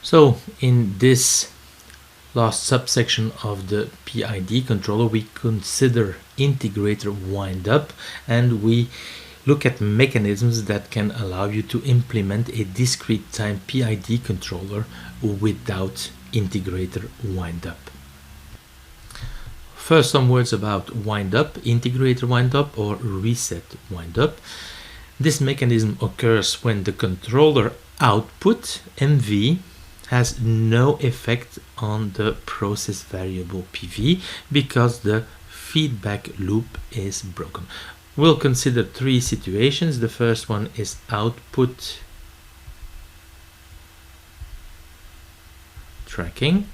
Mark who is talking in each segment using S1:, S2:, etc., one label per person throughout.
S1: So in this last subsection of the PID controller, we consider integrator wind up, and we look at mechanisms that can allow you to implement a discrete time PID controller without integrator wind up. First, some words about wind up, integrator wind up or reset wind up. This mechanism occurs when the controller output MV has no effect on the process variable PV because the feedback loop is broken. We'll consider three situations. The first one is output tracking.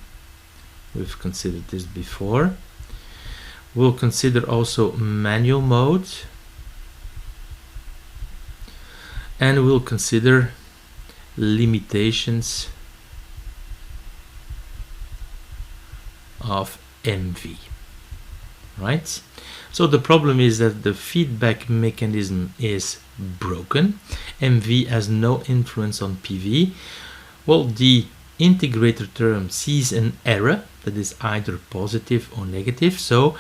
S1: We've considered this before. We'll consider also manual mode, and we'll consider limitations of MV, right? So the problem is that the feedback mechanism is broken. MV has no influence on PV. Well, the integrator term sees an error that is either positive or negative, so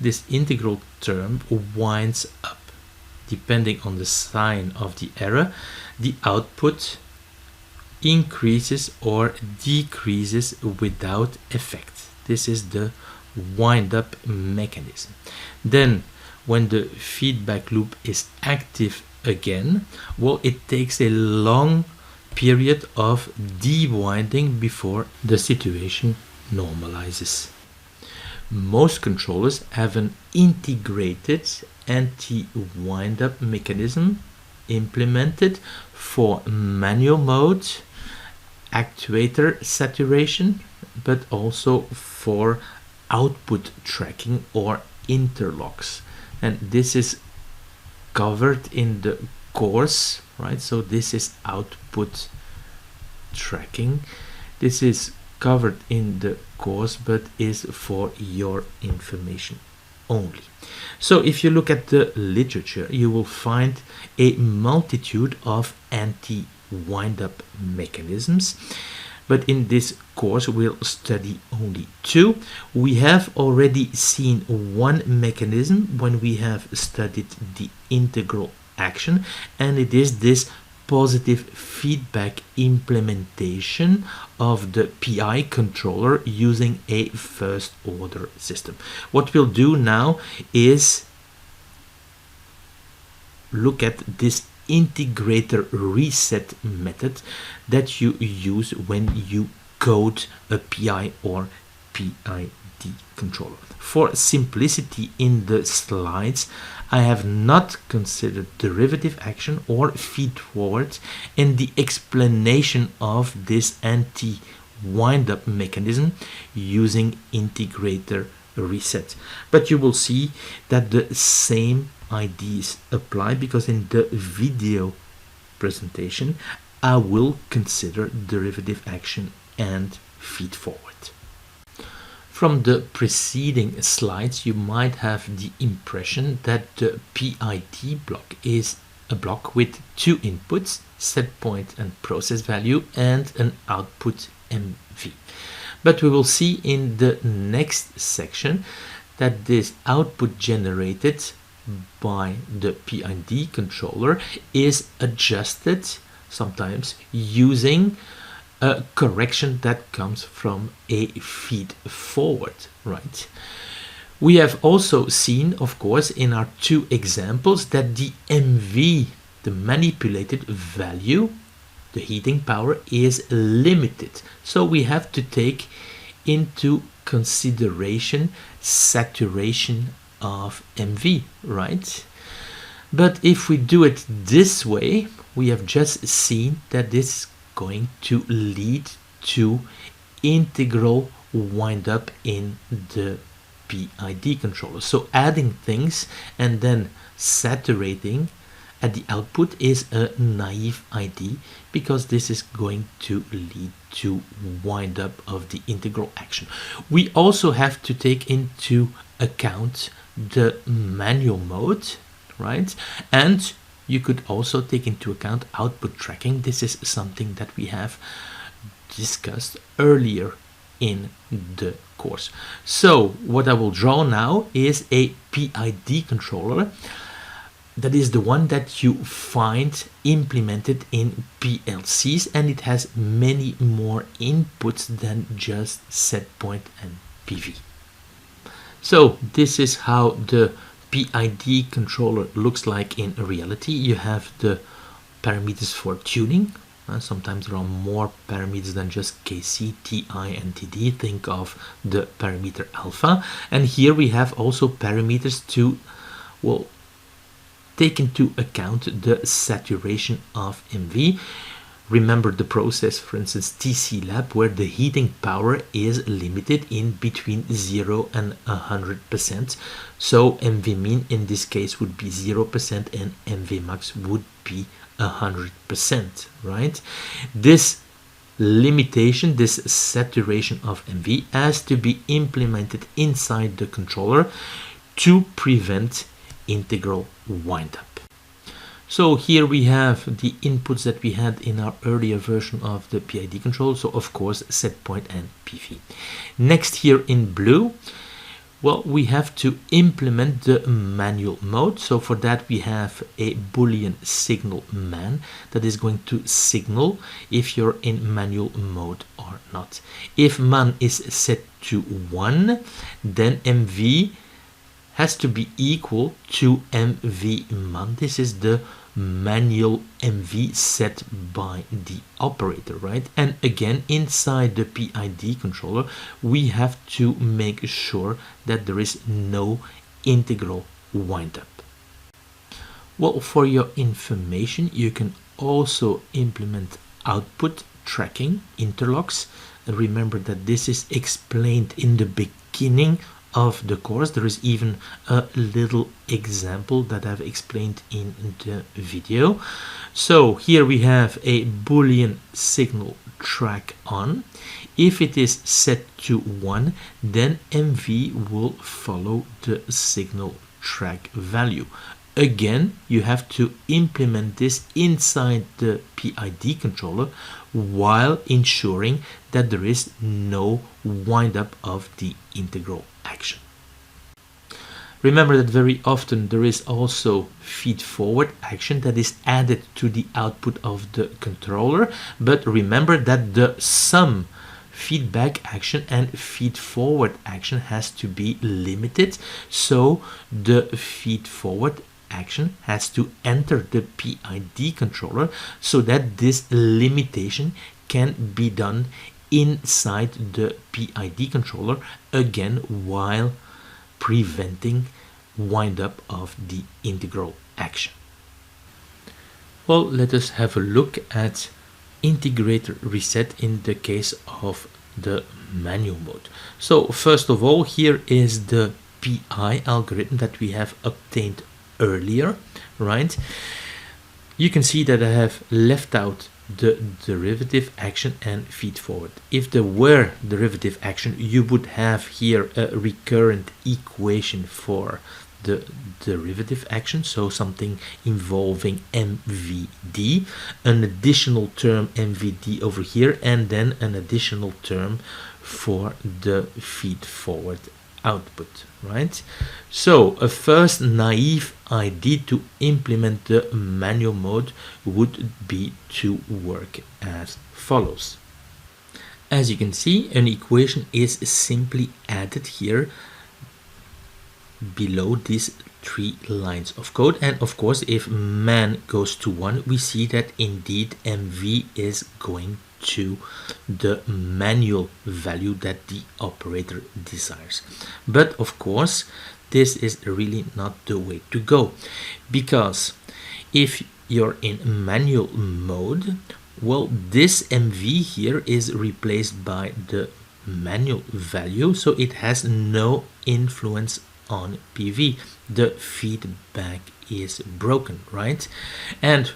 S1: this integral term winds up. Depending on the sign of the error, the output increases or decreases without effect. This is the wind up mechanism. Then when the feedback loop is active again, well, it takes a long period of dewinding before the situation normalizes. Most controllers have an integrated anti-wind up mechanism implemented for manual mode, actuator saturation, but also for output tracking or interlocks, and this is covered in the course, right? So this is output tracking. This is covered in the course but is for your information only. So if you look at the literature, you will find a multitude of anti-wind up mechanisms, but in this course we'll study only two. We have already seen one mechanism when we have studied the integral action, and it is this positive feedback implementation of the PI controller using a first order system. What we'll do now is look at this integrator reset method that you use when you code a PI or PID controller. For simplicity in the slides, I have not considered derivative action or feedforward in the explanation of this anti-wind up mechanism using integrator reset. But you will see that the same ideas apply, because in the video presentation I will consider derivative action and feedforward. From the preceding slides, you might have the impression that the PID block is a block with two inputs, set point and process value, and an output MV. But we will see in the next section that this output generated by the PID controller is adjusted sometimes using a correction that comes from a feed forward, right? We have also seen, of course, in our two examples that the MV, the manipulated value, the heating power, is limited. So we have to take into consideration saturation of MV, right? But if we do it this way, we have just seen that this is going to lead to integral wind up in the PID controller. So adding things and then saturating at the output is a naive ID, because this is going to lead to wind up of the integral action. We also have to take into account the manual mode, right? And you could also take into account output tracking. This is something that we have discussed earlier in the course. So what I will draw now is a PID controller. That is the one that you find implemented in PLCs, and it has many more inputs than just set point and PV. So this is how the PID controller looks like in reality. You have the parameters for tuning. Sometimes there are more parameters than just KC, TI, and TD. Think of the parameter alpha. And here we have also parameters to, well, take into account the saturation of MV. Remember the process, for instance, TCLab, where the heating power is limited in between 0 and 100%. So MV min in this case would be 0% and MV max would be 100%, right? This limitation, this saturation of MV has to be implemented inside the controller to prevent integral windup. So here we have the inputs that we had in our earlier version of the PID control. So of course set point and PV. Next here in blue, well, we have to implement the manual mode. So for that we have a Boolean signal man that is going to signal if you're in manual mode or not. If man is set to 1, then MV has to be equal to MV man. This is the manual MV set by the operator, right? And again, inside the PID controller, we have to make sure that there is no integral windup. Well, for your information, you can also implement output tracking interlocks. And remember that this is explained in the beginning of the course. There is even a little example that I've explained in the video. So here we have a Boolean signal track on. If it is set to 1, then MV will follow the signal track value. Again, you have to implement this inside the PID controller while ensuring that there is no windup of the integral action. Remember that very often there is also feedforward action that is added to the output of the controller, but remember that the sum feedback action and feedforward action has to be limited, so the feedforward action has to enter the PID controller so that this limitation can be done inside the PID controller, again while preventing windup of the integral action. Well, let us have a look at integrator reset in the case of the manual mode. So first of all, here is the PI algorithm that we have obtained earlier, right? You can see that I have left out the derivative action and feedforward. If there were derivative action, you would have here a recurrent equation for the derivative action, so something involving MVD, an additional term MVD over here, and then an additional term for the feedforward output, right? So a first naive idea to implement the manual mode would be to work as follows. As you can see, an equation is simply added here below these 3 lines of code, and of course if man goes to 1, we see that indeed MV is going to the manual value that the operator desires. But of course this is really not the way to go, because if you're in manual mode, well, this MV here is replaced by the manual value, so it has no influence on PV. The feedback is broken, right? And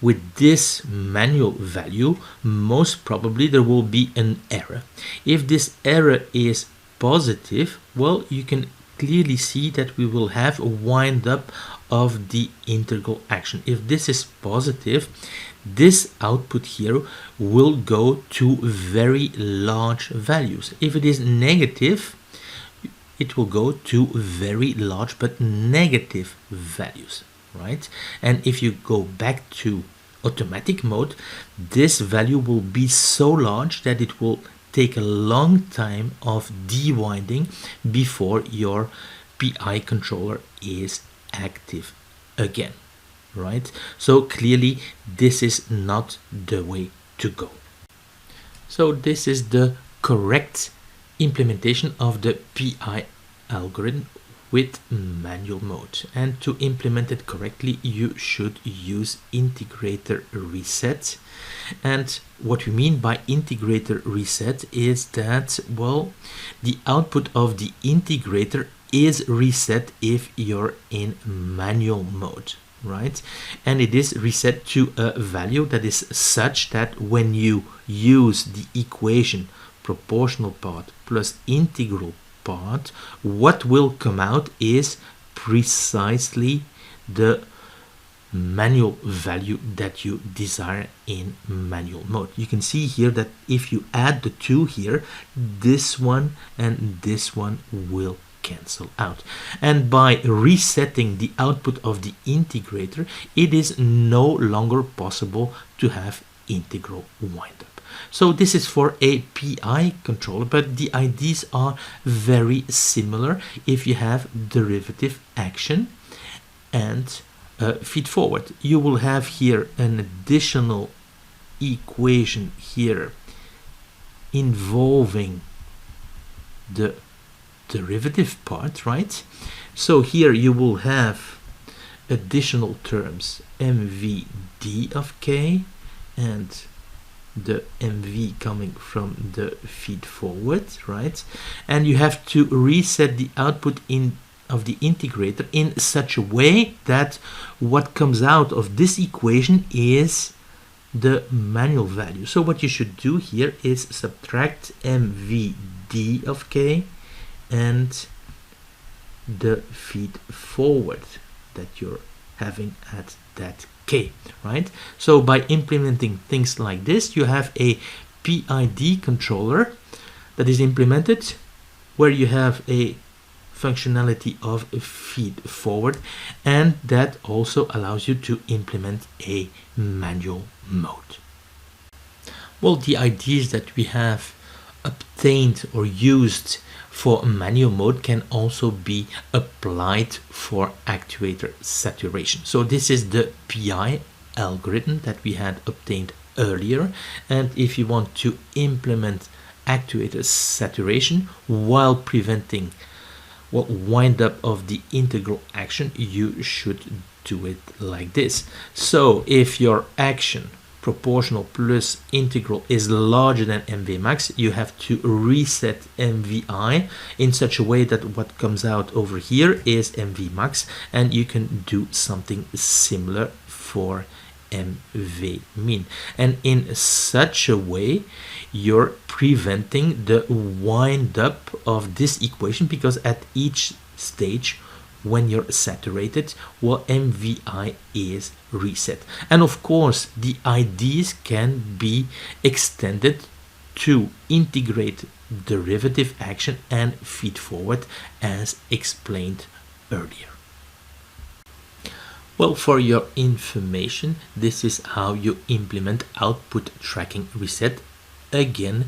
S1: with this manual value, most probably there will be an error. If this error is positive, well, you can clearly see that we will have a wind up of the integral action. If this is positive, this output here will go to very large values. If it is negative, it will go to very large but negative values, right? And if you go back to automatic mode, this value will be so large that it will take a long time of dewinding before your PI controller is active again, right? So clearly this is not the way to go. So this is the correct implementation of the PI algorithm with manual mode, and to implement it correctly you should use integrator reset. And what we mean by integrator reset is that, well, the output of the integrator is reset if you're in manual mode, right? And it is reset to a value that is such that when you use the equation proportional part plus integral part, what will come out is precisely the manual value that you desire in manual mode. You can see here that if you add the two here, this one and this one will cancel out. And by resetting the output of the integrator, it is no longer possible to have integral windup. So this is for a PI controller, but the IDs are very similar if you have derivative action and feed forward. You will have here an additional equation here involving the derivative part, right? So here you will have additional terms, mvd of k and the mv coming from the feed forward, right? And you have to reset the output of the integrator in such a way that what comes out of this equation is the manual value. So what you should do here is subtract mvd of k and the feed forward that you're having at that k, right? So by implementing things like this, you have a PID controller that is implemented where you have a functionality of feed forward, and that also allows you to implement a manual mode. Well, the ideas that we have obtained or used for manual mode can also be applied for actuator saturation. So this is the PI algorithm that we had obtained earlier, and if you want to implement actuator saturation while preventing wind up of the integral action, you should do it like this. So if your action proportional plus integral is larger than mv max, you have to reset mvi in such a way that what comes out over here is mv max, and you can do something similar for mv min, and in such a way you're preventing the wind up of this equation, because at each stage when you're saturated, well, mvi is reset. And of course the IDs can be extended to integrate derivative action and feed forward as explained earlier. Well, for your information, this is how you implement output tracking reset, again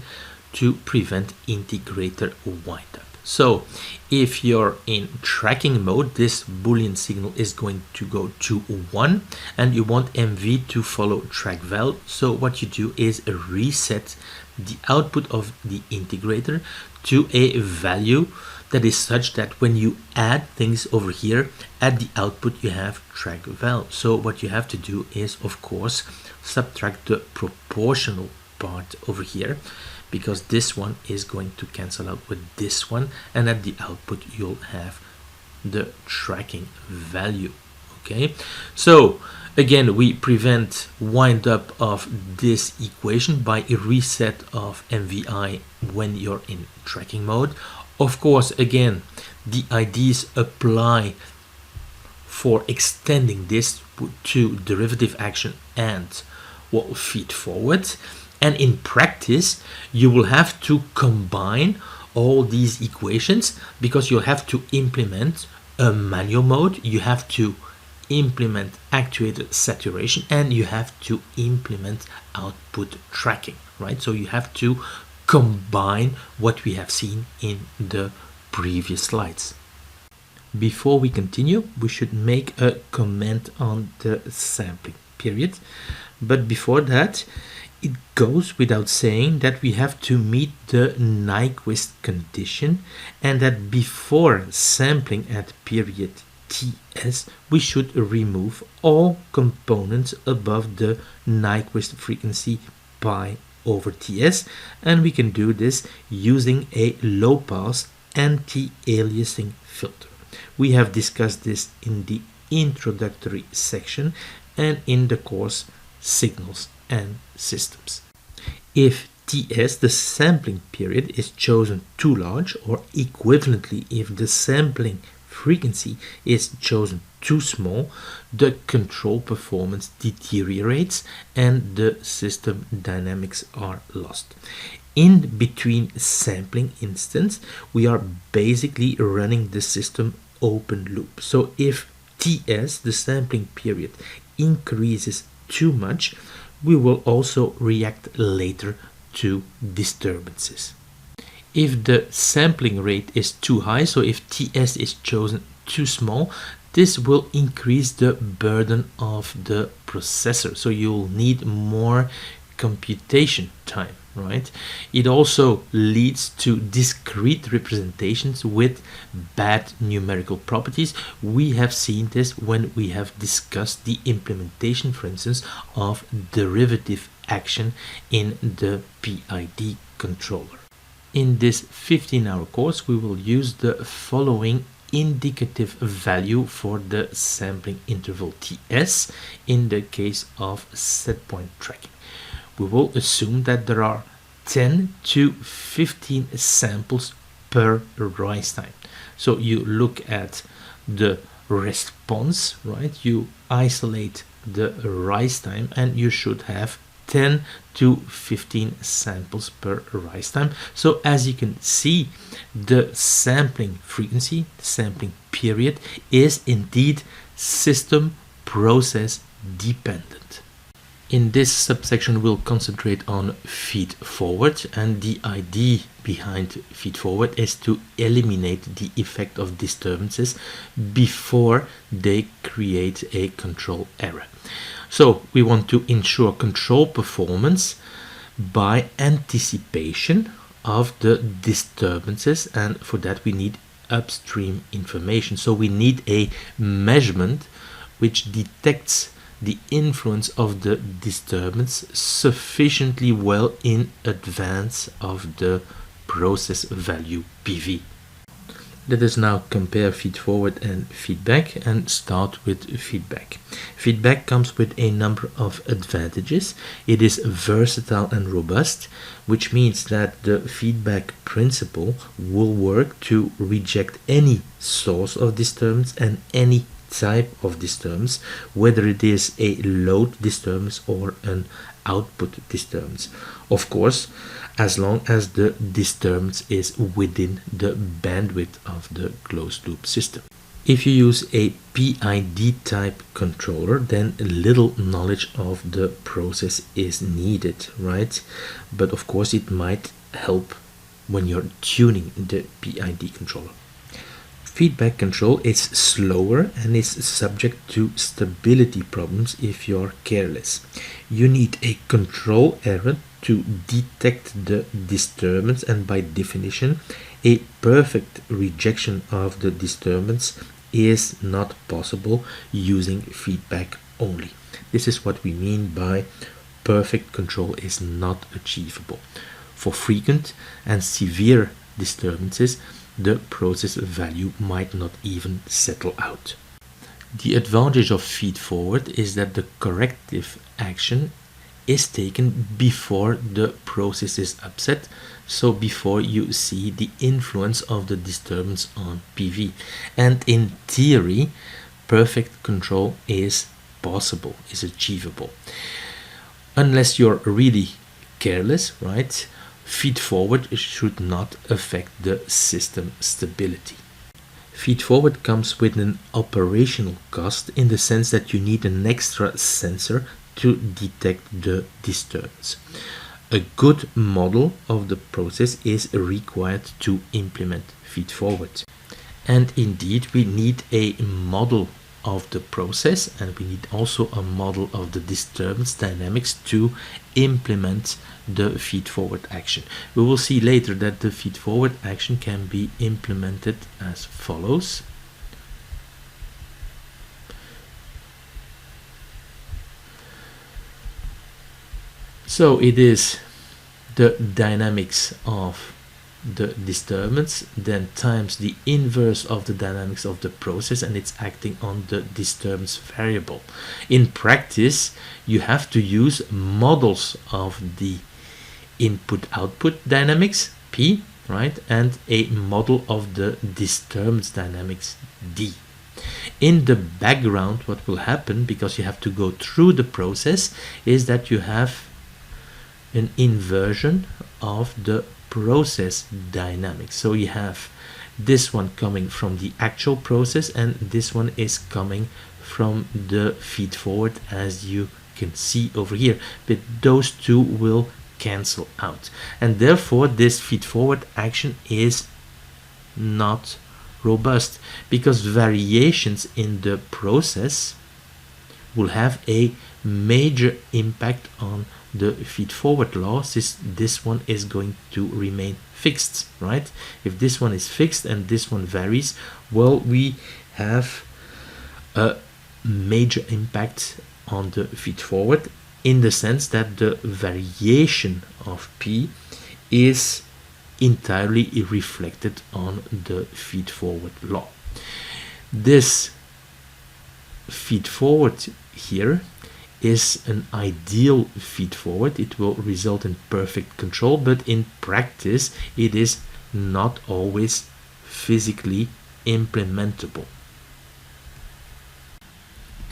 S1: to prevent integrator wind up. So if you're in tracking mode, this Boolean signal is going to go to 1 and you want MV to follow track val. So what you do is reset the output of the integrator to a value that is such that when you add things over here at the output you have track val. So what you have to do is, of course, subtract the proportional part over here, because this one is going to cancel out with this one, and at the output you'll have the tracking value. Okay, so again we prevent wind up of this equation by a reset of MVI when you're in tracking mode. Of course, again, the IDs apply for extending this to derivative action and well, feed forward. And in practice, you will have to combine all these equations because you'll have to implement a manual mode, you have to implement actuator saturation, and you have to implement output tracking, right? So you have to combine what we have seen in the previous slides. Before we continue, we should make a comment on the sampling period. But before that, it goes without saying that we have to meet the Nyquist condition, and that before sampling at period TS, we should remove all components above the Nyquist frequency pi over TS, and we can do this using a low-pass anti-aliasing filter. We have discussed this in the introductory section and in the course Signals and Systems. If TS, the sampling period, is chosen too large, or equivalently if the sampling frequency is chosen too small, the control performance deteriorates and the system dynamics are lost. In between sampling instance, we are basically running the system open loop. So if TS, the sampling period, increases too much, we will also react later to disturbances. If the sampling rate is too high, so if TS is chosen too small, this will increase the burden of the processor. So you'll need more computation time, right? It also leads to discrete representations with bad numerical properties. We have seen this when we have discussed the implementation, for instance, of derivative action in the PID controller. In this 15-hour course, we will use the following indicative value for the sampling interval TS in the case of setpoint tracking. We will assume that there are 10 to 15 samples per rise time. So you look at the response, right? You isolate the rise time and you should have 10 to 15 samples per rise time. So as you can see, the sampling frequency, the sampling period, is indeed system process dependent. In this subsection, we'll concentrate on feed forward, and the idea behind feed forward is to eliminate the effect of disturbances before they create a control error. So we want to ensure control performance by anticipation of the disturbances, and for that we need upstream information. So we need a measurement which detects the influence of the disturbance sufficiently well in advance of the process value PV. Let us now compare feed forward and feedback, and start with feedback. Feedback comes with a number of advantages. It is versatile and robust, which means that the feedback principle will work to reject any source of disturbance and any type of disturbance, whether it is a load disturbance or an output disturbance. Of course, as long as the disturbance is within the bandwidth of the closed loop system. If you use a PID type controller, then little knowledge of the process is needed, right? But of course it might help when you're tuning the PID controller. Feedback control is slower and is subject to stability problems if you're careless. You need a control error to detect the disturbance, and by definition, a perfect rejection of the disturbance is not possible using feedback only. This is what we mean by perfect control is not achievable. For frequent and severe disturbances, the process value might not even settle out. The advantage of feed forward is that the corrective action is taken before the process is upset, so before you see the influence of the disturbance on PV. And in theory, perfect control is possible, is achievable. Unless you're really careless, right? Feedforward should not affect the system stability. Feedforward comes with an operational cost in the sense that you need an extra sensor to detect the disturbance. A good model of the process is required to implement feedforward. And indeed, we need a model of the process, and we need also a model of the disturbance dynamics to implement the feedforward action. We will see later that the feedforward action can be implemented as follows. So it is the dynamics of the disturbance then times the inverse of the dynamics of the process, and it's acting on the disturbance variable. In practice, you have to use models of the input-output dynamics, P, right, and a model of the disturbance dynamics, D. In the background, what will happen, because you have to go through the process, is that you have an inversion of the process dynamics. So you have this one coming from the actual process, and this one is coming from the feedforward, as you can see over here, but those two will cancel out, and therefore this feedforward action is not robust, because variations in the process will have a major impact on the feedforward law, since this one is going to remain fixed, right? If this one is fixed and this one varies, well, we have a major impact on the feedforward, in the sense that the variation of P is entirely reflected on the feedforward law. This feedforward here is an ideal feedforward. It will result in perfect control, but in practice it is not always physically implementable.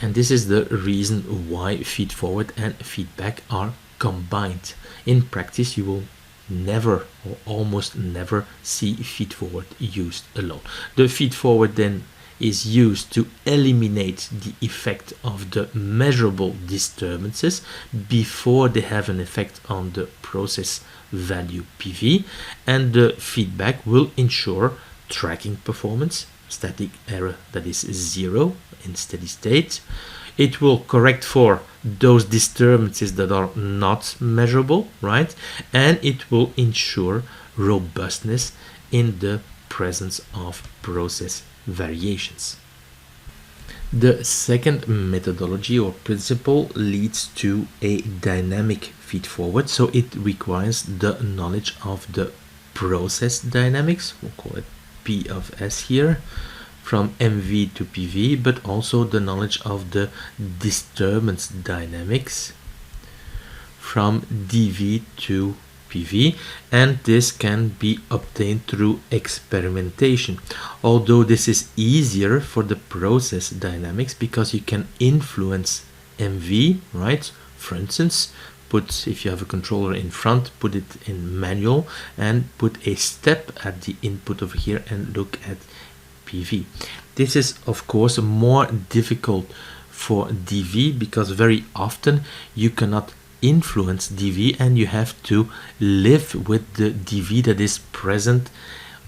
S1: And this is the reason why feedforward and feedback are combined. In practice, you will never or almost never see feedforward used alone. The feedforward then is used to eliminate the effect of the measurable disturbances before they have an effect on the process value PV, and the feedback will ensure tracking performance, static error that is 0 in steady state. It will correct for those disturbances that are not measurable, right? And it will ensure robustness in the presence of process variations. The second methodology or principle leads to a dynamic feedforward, so it requires the knowledge of the process dynamics, we'll call it P of S here, from MV to PV, but also the knowledge of the disturbance dynamics from DV to PV, and this can be obtained through experimentation. Although this is easier for the process dynamics because you can influence MV, right? For instance, if you have a controller in front, put it in manual and put a step at the input over here and look at PV. This is of course more difficult for DV because very often you cannot influence DV and you have to live with the DV that is present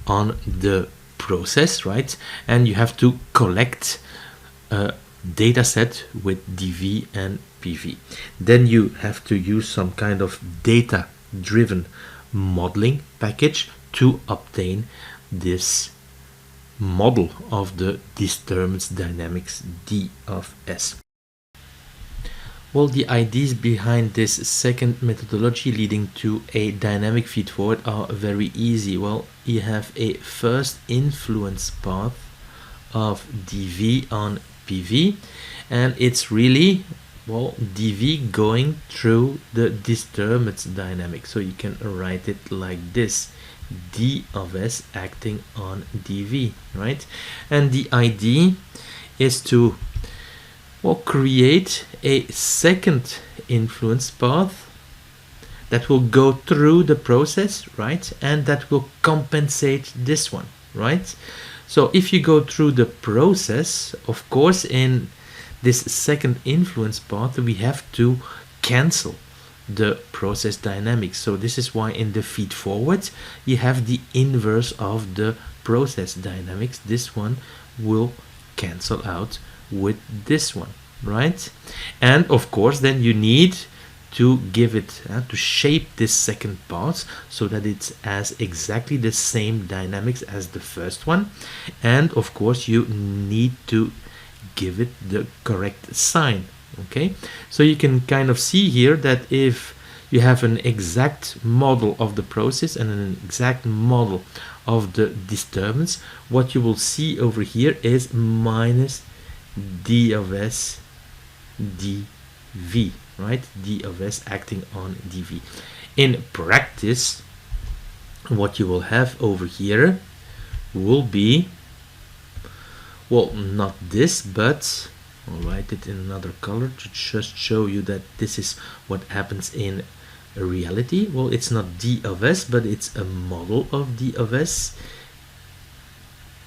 S1: on the process, right? And you have to collect a data set with DV and PV. Then you have to use some kind of data driven modeling package to obtain this model of the disturbance dynamics D of S. Well, the ideas behind this second methodology leading to a dynamic feedforward are very easy. Well, you have a first influence path of DV on PV, and it's really, well, DV going through the disturbance dynamic. So you can write it like this: D of S acting on DV, right? And the idea is to, well, create a second influence path that will go through the process, right? And that will compensate this one, right? So if you go through the process, of course, in this second influence path, we have to cancel the process dynamics. So this is why in the feed forward, you have the inverse of the process dynamics. This one will cancel out with this one, right? And of course, then you need to give it, to shape this second part so that it has exactly the same dynamics as the first one. And of course, you need to give it the correct sign. Okay, so you can kind of see here that if you have an exact model of the process and an exact model of the disturbance, what you will see over here is minus d of s dv, right? D of s acting on dv. In practice, what you will have over here will be, well, not this, but I'll write it in another color to just show you that this is what happens in reality. Well, it's not d of s, but it's a model of d of s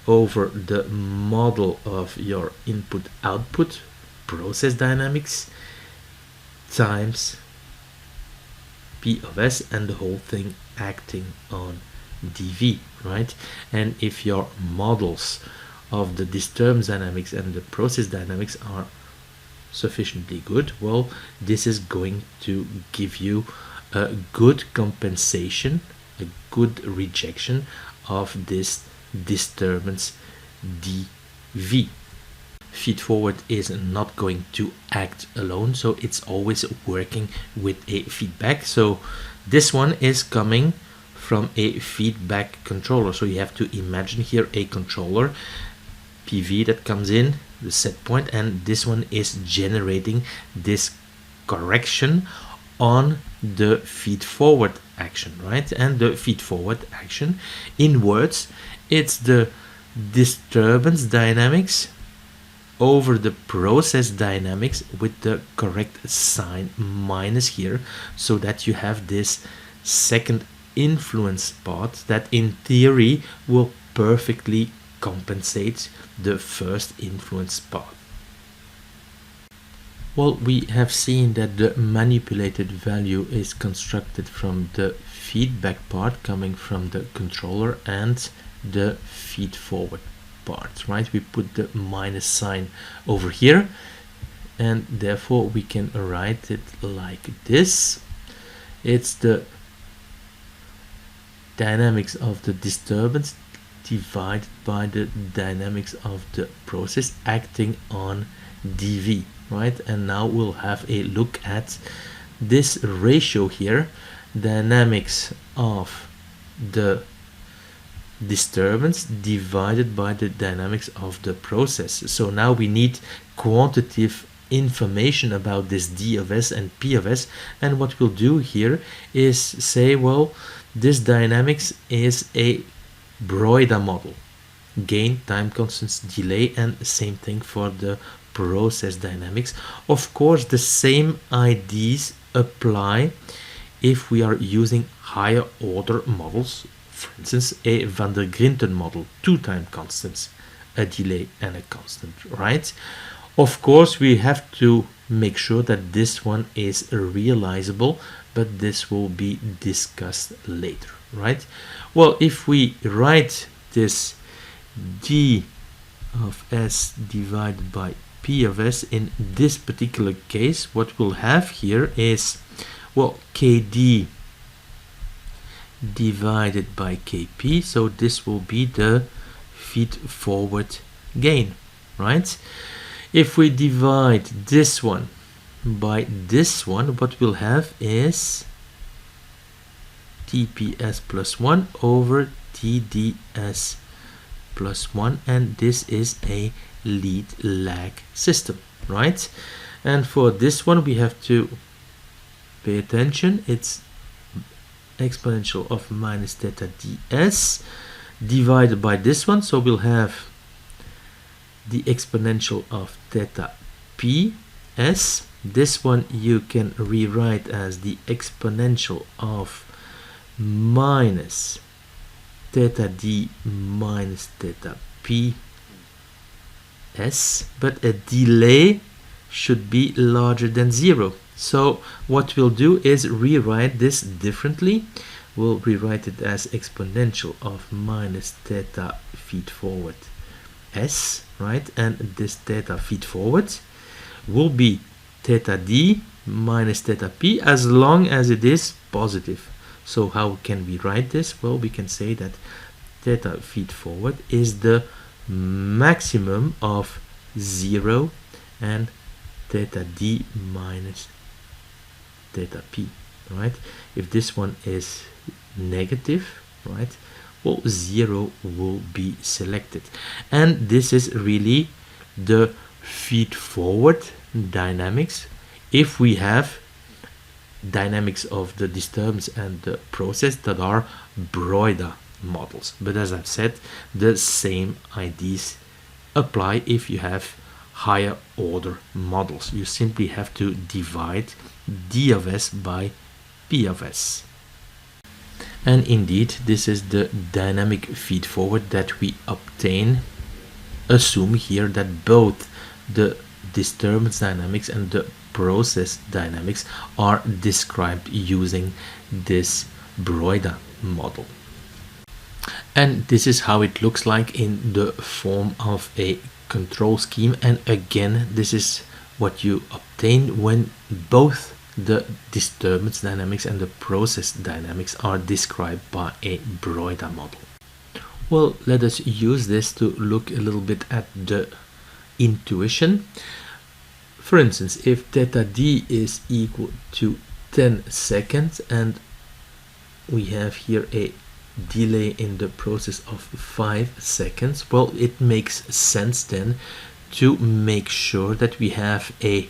S1: over the model of your input-output process dynamics times p of s, and the whole thing acting on dv, right? And if your models of the disturbance dynamics and the process dynamics are sufficiently good, well, this is going to give you a good compensation, a good rejection of this disturbance dv. Feedforward is not going to act alone, so it's always working with a feedback. So this one is coming from a feedback controller. So you have to imagine here a controller PV that comes in the set point, and this one is generating this correction on the feed forward action, right? And the feed forward action, in words, it's the disturbance dynamics over the process dynamics with the correct sign minus here, so that you have this second influence part that in theory will perfectly compensate the first influence part. Well, we have seen that the manipulated value is constructed from the feedback part coming from the controller and the feed forward part, right? We put the minus sign over here, and therefore we can write it like this. It's the dynamics of the disturbance divided by the dynamics of the process acting on dv, right? And now we'll have a look at this ratio here, dynamics of the disturbance divided by the dynamics of the process. So now we need quantitative information about this d of s and p of s, and what we'll do here is say, well, this dynamics is a Broida model, gain, time constants, delay, and same thing for the process dynamics. Of course, the same IDs apply if we are using higher order models, for instance a van der Grinten model, 2 time constants, a delay and a constant, right? Of course, we have to make sure that this one is realizable, but this will be discussed later, right? Well, if we write this d of s divided by p of s in this particular case, what we'll have here is, well, kd divided by kp, so this will be the feed forward gain, right? If we divide this one by this one, what we'll have is tps plus 1 over tds plus 1, and this is a lead lag system, right? And for this one we have to pay attention. It's exponential of minus theta ds divided by this one, so we'll have the exponential of theta ps This one you can rewrite as the exponential of minus theta d minus theta p s, but a delay should be larger than 0. So what we'll do is rewrite this differently. We'll rewrite it as exponential of minus theta feed forward s, right? And this theta feed forward will be theta d minus theta p as long as it is positive. So how can we write this? Well, we can say that theta feed forward is the maximum of 0 and theta d minus theta p, right? If this one is negative, right, well, 0 will be selected. And this is really the feed forward dynamics. If we have dynamics of the disturbance and the process that are Broida models, but as I've said, the same ideas apply if you have higher order models. You simply have to divide d of s by p of s. And indeed, this is the dynamic feed forward that we obtain. Assume here that both the disturbance dynamics and the process dynamics are described using this Broida model. And this is how it looks like in the form of a control scheme. And again, this is what you obtain when both the disturbance dynamics and the process dynamics are described by a Broida model. Well, let us use this to look a little bit at the intuition. For instance, if theta d is equal to 10 seconds and we have here a delay in the process of 5 seconds, well, it makes sense then to make sure that we have a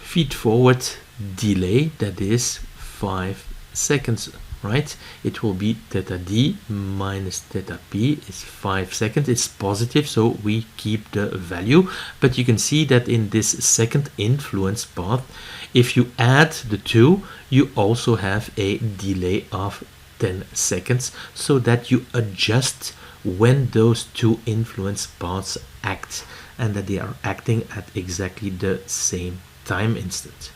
S1: feed forward delay that is 5 seconds, right? It will be theta d minus theta p is 5 seconds. It's positive, so we keep the value. But you can see that in this second influence path, if you add the two, you also have a delay of 10 seconds, so that you adjust when those two influence paths act and that they are acting at exactly the same time instant.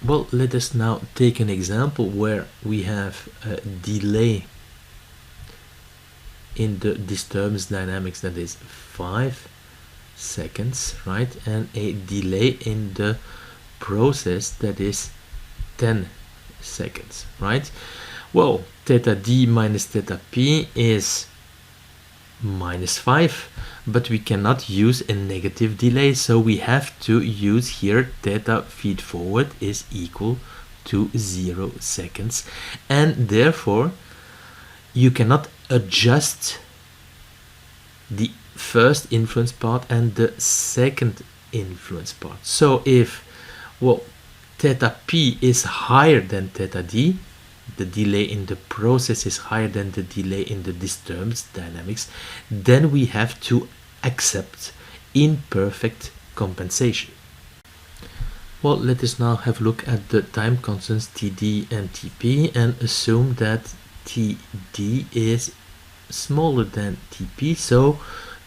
S1: Well, let us now take an example where we have a delay in the disturbance dynamics that is 5 seconds, right, and a delay in the process that is 10 seconds, right? Well, theta d minus theta p is minus 5, but we cannot use a negative delay, so we have to use here theta feed forward is equal to 0 seconds, and therefore you cannot adjust the first influence part and the second influence part. So if, well, theta p is higher than theta d, the delay in the process is higher than the delay in the disturbance dynamics, then we have to accept imperfect compensation. Well, let us now have a look at the time constants Td and Tp and assume that Td is smaller than Tp, so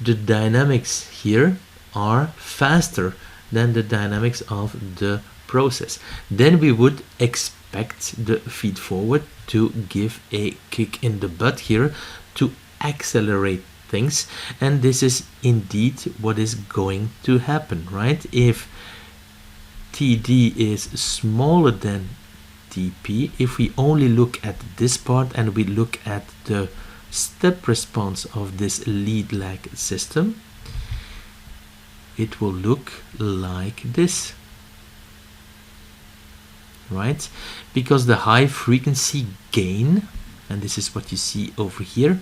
S1: the dynamics here are faster than the dynamics of the process. Then we would expect the feed forward to give a kick in the butt here to accelerate things, and this is indeed what is going to happen, right? If Td is smaller than Tp, if we only look at this part and we look at the step response of this lead lag system, it will look like this, right? Because the high frequency gain, and this is what you see over here,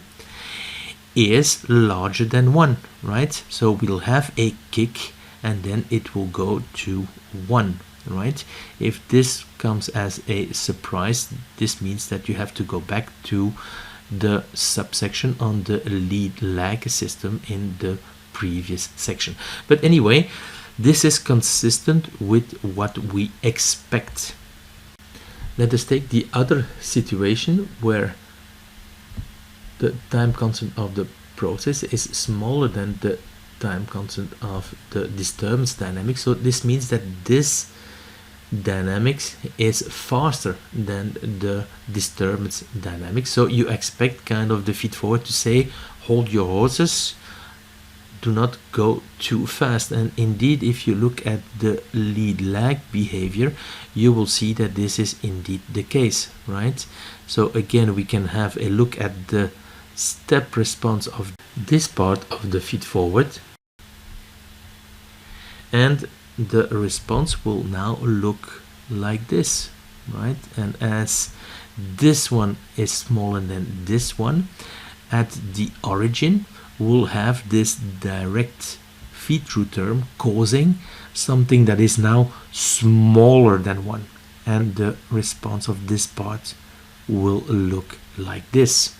S1: is larger than 1, right? So we'll have a kick and then it will go to 1, right? If this comes as a surprise, this means that you have to go back to the subsection on the lead lag system in the previous section. But anyway, this is consistent with what we expect. Let us take the other situation where the time constant of the process is smaller than the time constant of the disturbance dynamics. So this means that this dynamics is faster than the disturbance dynamics. So you expect kind of the feedforward to say, hold your horses, do not go too fast. And indeed, if you look at the lead lag behavior, you will see that this is indeed the case, right? So again, we can have a look at the step response of this part of the feedforward, and the response will now look like this, right? And as this one is smaller than this one, at the origin we'll have this direct feed through term causing something that is now smaller than 1, and the response of this part will look like this.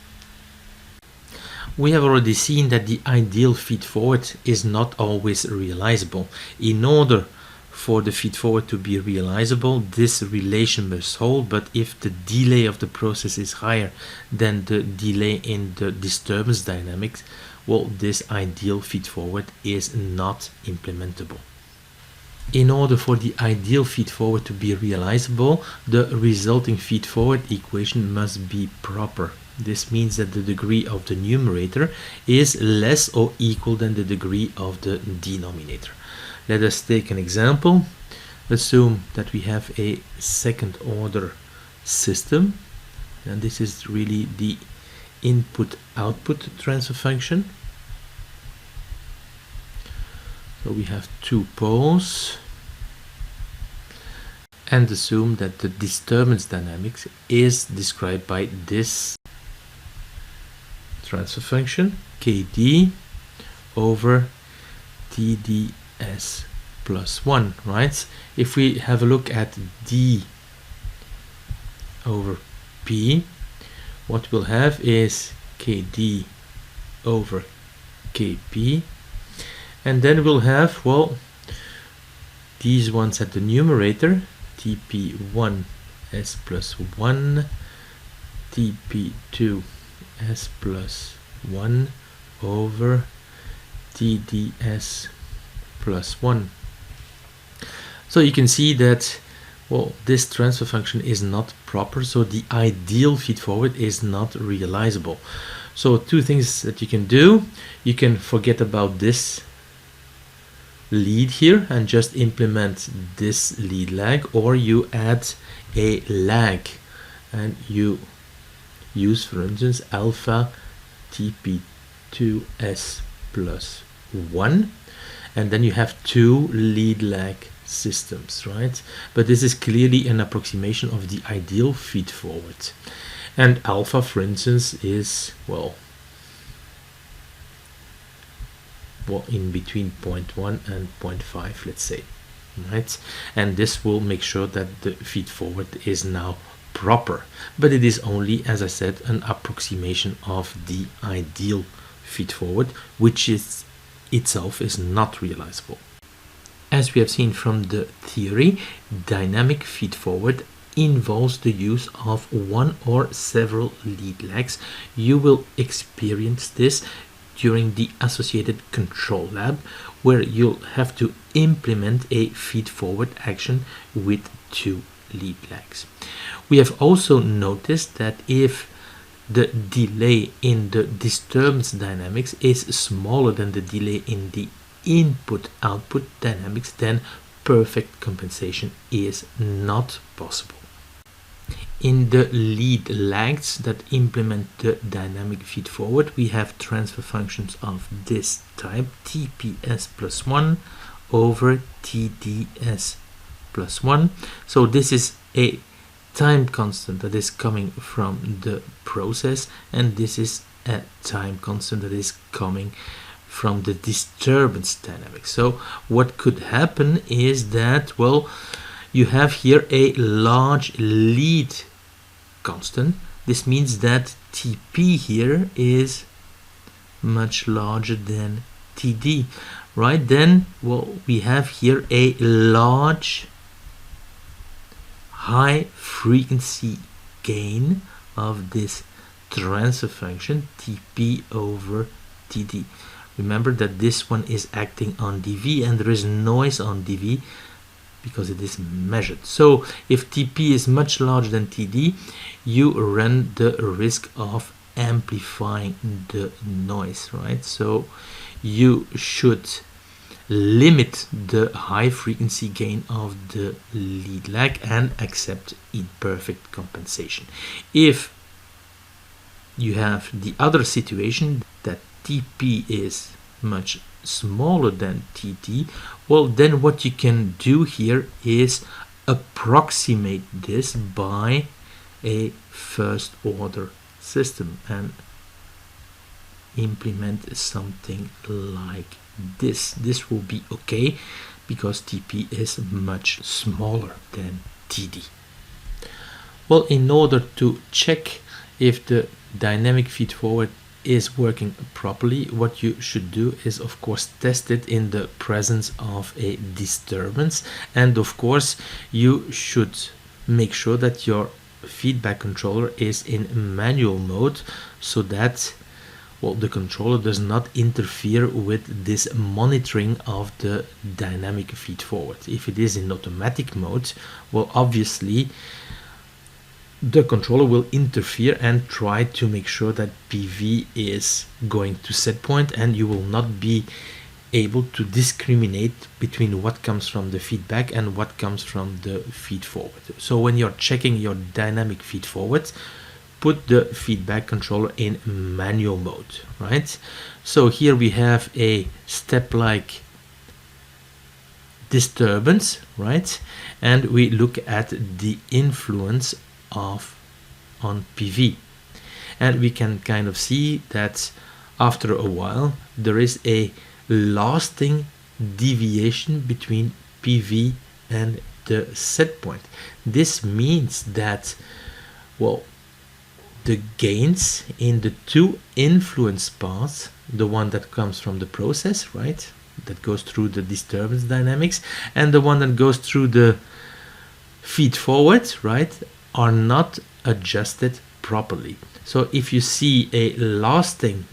S1: We have already seen that the ideal feedforward is not always realizable. In order for the feedforward to be realizable, this relation must hold, but if the delay of the process is higher than the delay in the disturbance dynamics, well, this ideal feedforward is not implementable. In order for the ideal feedforward to be realizable, the resulting feedforward equation must be proper. This means that the degree of the numerator is less or equal than the degree of the denominator. Let us take an example. Assume that we have a second order system, and this is really the input-output transfer function. So we have 2 poles, and assume that the disturbance dynamics is described by this transfer function, KD over TDS plus 1, right? If we have a look at D over P, what we'll have is KD over KP, and then we'll have, well, these ones at the numerator, TP1 S plus 1, TP2 S plus 1 over TDS plus 1. So you can see that, well, this transfer function is not proper, so the ideal feedforward is not realizable. So 2 things that you can do: you can forget about this lead here and just implement this lead lag, or you add a lag and you use, for instance, alpha TP2S plus 1, and then you have 2 lead lag systems, right? But this is clearly an approximation of the ideal feedforward, and alpha, for instance, is well in between 0.1 and 0.5, let's say, right? And this will make sure that the feedforward is now proper, but it is only, as I said, an approximation of the ideal feedforward, which is itself is not realizable. As we have seen from the theory, dynamic feedforward involves the use of 1 or several lead lags. You will experience this during the associated control lab, where you'll have to implement a feedforward action with 2 lead lags. We have also noticed that if the delay in the disturbance dynamics is smaller than the delay in the input-output dynamics, then perfect compensation is not possible. In the lead lags that implement the dynamic feedforward, we have transfer functions of this type, TPS plus 1 over TDS plus 1. So this is a time constant that is coming from the process, and this is a time constant that is coming from the disturbance dynamics. So what could happen is that, well, you have here a large lead constant. This means that TP here is much larger than TD, right? Then, well, we have here a large high frequency gain of this transfer function TP over TD. Remember that this one is acting on dV and there is noise on dV because it is measured. So if TP is much larger than TD, you run the risk of amplifying the noise, right? So you should limit the high frequency gain of the lead lag and accept imperfect compensation. If you have the other situation that TP is much smaller than TD, well, then what you can do here is approximate this by a first order system and implement something like this. This will be okay because TP is much smaller than TD. Well, in order to check if the dynamic feedforward is working properly, what you should do is of course test it in the presence of a disturbance, and of course you should make sure that your feedback controller is in manual mode so that, well, the controller does not interfere with this monitoring of the dynamic feedforward. If it is in automatic mode, well, obviously the controller will interfere and try to make sure that PV is going to set point, and you will not be able to discriminate between what comes from the feedback and what comes from the feedforward. So when you're checking your dynamic feedforward, put the feedback controller in manual mode, right? So here we have a step-like disturbance, right? And we look at the influence on PV, and we can kind of see that after a while there is a lasting deviation between PV and the set point. This means that, well, the gains in the two influence paths, the one that comes from the process, right, that goes through the disturbance dynamics, and the one that goes through the feed forward, right, are not adjusted properly. So if you see a lasting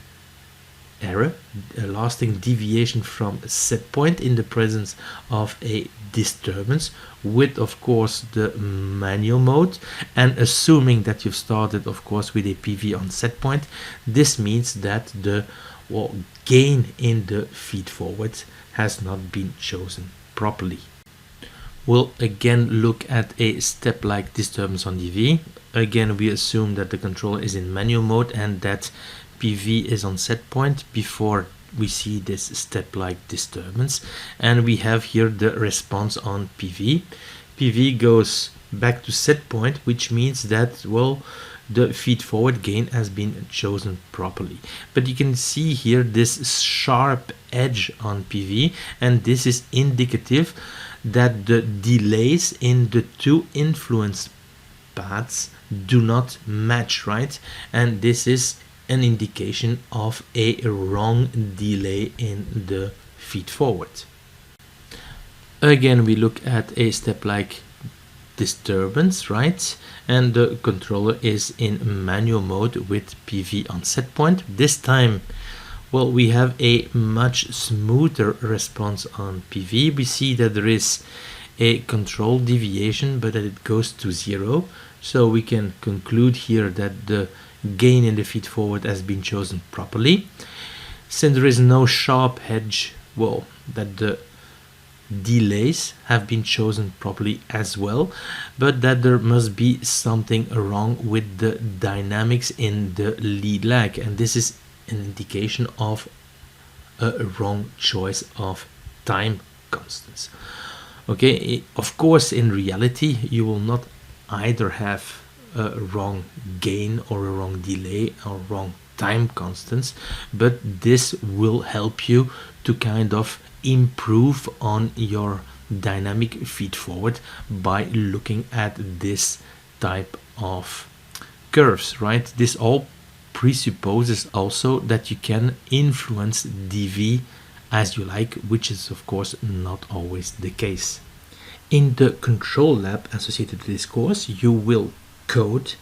S1: error, a lasting deviation from a set point in the presence of a disturbance with, of course, the manual mode, and assuming that you've started, of course, with a PV on set point, this means that the, well, gain in the feed forward has not been chosen properly. We'll again look at a step-like disturbance on DV. Again, we assume that the controller is in manual mode and that PV is on set point before we see this step-like disturbance. And we have here the response on PV. PV goes back to set point, which means that, well, the feed forward gain has been chosen properly. But you can see here this sharp edge on PV, and this is indicative that the delays in the two influence paths do not match, right? And this is an indication of a wrong delay in the feed forward. Again, we look at a step-like disturbance, right? And the controller is in manual mode with PV on set point. This time, well, we have a much smoother response on PV. We see that there is a control deviation, but that it goes to 0. So we can conclude here that the gain in the feed forward has been chosen properly. Since there is no sharp edge, well, that the delays have been chosen properly as well, but that there must be something wrong with the dynamics in the lead lag, and this is an indication of a wrong choice of time constants. Okay, of course, in reality, you will not either have a wrong gain or a wrong delay or wrong time constants, but this will help you to kind of improve on your dynamic feed forward by looking at this type of curves, right? This all presupposes also that you can influence dV as you like, which is of course not always the case. In the control lab associated to this course, you will code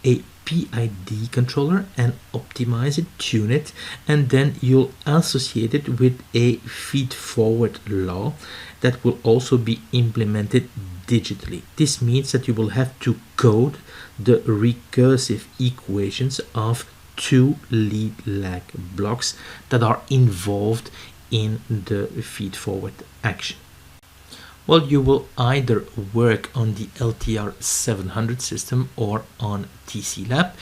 S1: a PID controller and optimize it, tune it, and then you'll associate it with a feedforward law that will also be implemented digitally. This means that you will have to code the recursive equations of two lead lag blocks that are involved in the feedforward action. Well, you will either work on the LTR700 system or on TCLab.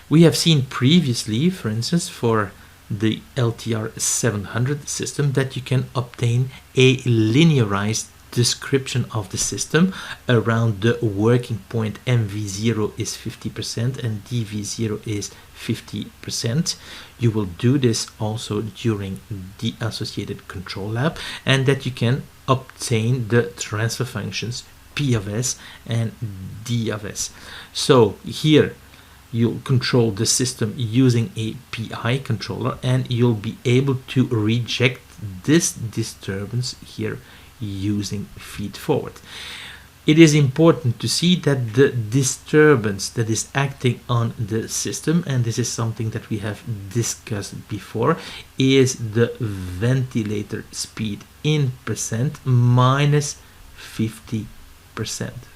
S1: We have seen previously, for instance, for the LTR700 system, that you can obtain a linearized description of the system around the working point. MV0 is 50% and DV0 is 50%. You will do this also during the associated control lab, and that you can obtain the transfer functions P of S and D of S. So here you'll control the system using a PI controller, and you'll be able to reject this disturbance here using feedforward. It is important to see that the disturbance that is acting on the system, and this is something that we have discussed before, is the ventilator speed in percent minus 50%,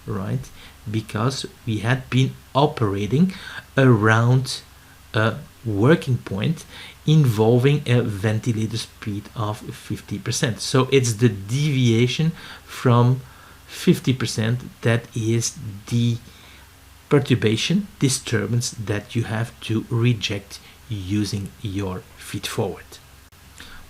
S1: right? Because we had been operating around a working point involving a ventilator speed of 50%. So it's the deviation from 50% that is the perturbation disturbance that you have to reject using your feedforward.